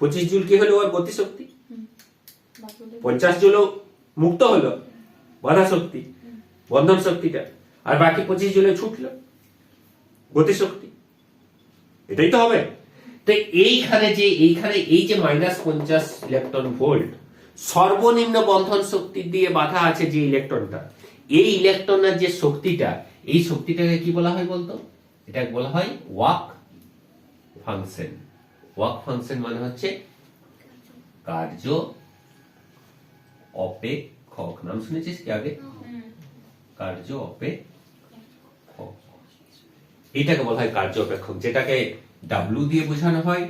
25 জুল কি হলো? ওর গতি শক্তি। 50 জুলও মুক্ত হলো, বাধা শক্তি, বন্ধন শক্তিটা, আর বাকি 25 জুলে ছুটলো, গতি শক্তি। এটাই তো হবে। তো এইখানে এই যে -50 ইলেকট্রন ভোল্ট সর্বনিম্ন বন্ধন শক্তি দিয়ে বাধা আছে যে ইলেকট্রনটা, এই ইলেকট্রনের যে শক্তিটা, এই শক্তিটাকে কি বলা হয় বলতো? এটাকে বলা হয় ওয়ার্ক ফাংশন। ওয়ার্ক ফাংশন মানে হচ্ছে কার্য অপেক্ষক। নাম শুনেছিস কি আগে? কার্য অপেক্ষক। এটাকে বলা হয় কার্য অপেক্ষক, যেটাকে ডাব্লিউ দিয়ে বোঝানো হয়,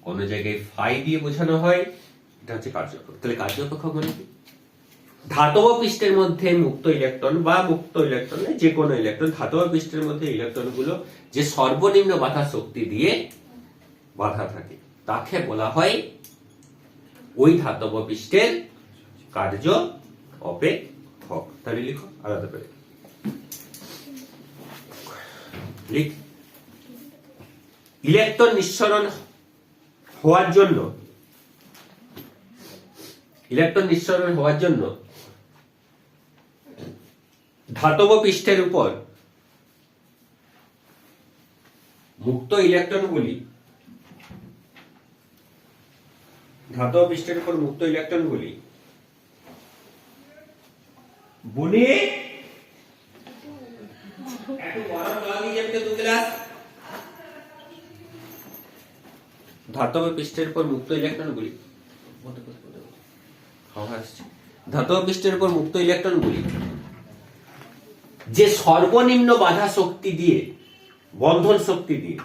কোন জায়গায় ফাই দিয়ে বোঝানো হয়, এটা হচ্ছে কার্য অপেক্ষক। তাহলে কার্য অপেক্ষক মানে কি? ধাতব পৃষ্ঠের মধ্যে মুক্ত ইলেকট্রন বা মুক্ত ইলেকট্রন যে কোনো ইলেকট্রন, ধাতব পৃষ্ঠের মধ্যে ইলেকট্রন গুলো যে সর্বনিম্ন বাধা শক্তি দিয়ে বাধা থাকে তাকে বলা হয় ওই ধাতব পৃষ্ঠের কার্য অপেক্ষক। তাহলে লিখো আলাদা করে লিখ। ইলেকট্রন নিঃসরণ হওয়ার জন্য, ইলেকট্রন নিঃসরণ হওয়ার জন্য ধাতব পৃষ্ঠের উপর মুক্ত ইলেকট্রনগুলি, ধাতব পৃষ্ঠের উপর মুক্ত ইলেকট্রনগুলি বুনে একটু গরম জল দিয়ে যাবে 2 গ্লাস। ধাতব পৃষ্ঠের উপর মুক্ত ইলেকট্রনগুলি, ধাতব পৃষ্ঠের উপর মুক্ত ইলেকট্রনগুলি যে সর্বনিম্ন বাধা শক্তি দিয়ে, বন্ধন শক্তি দিয়ে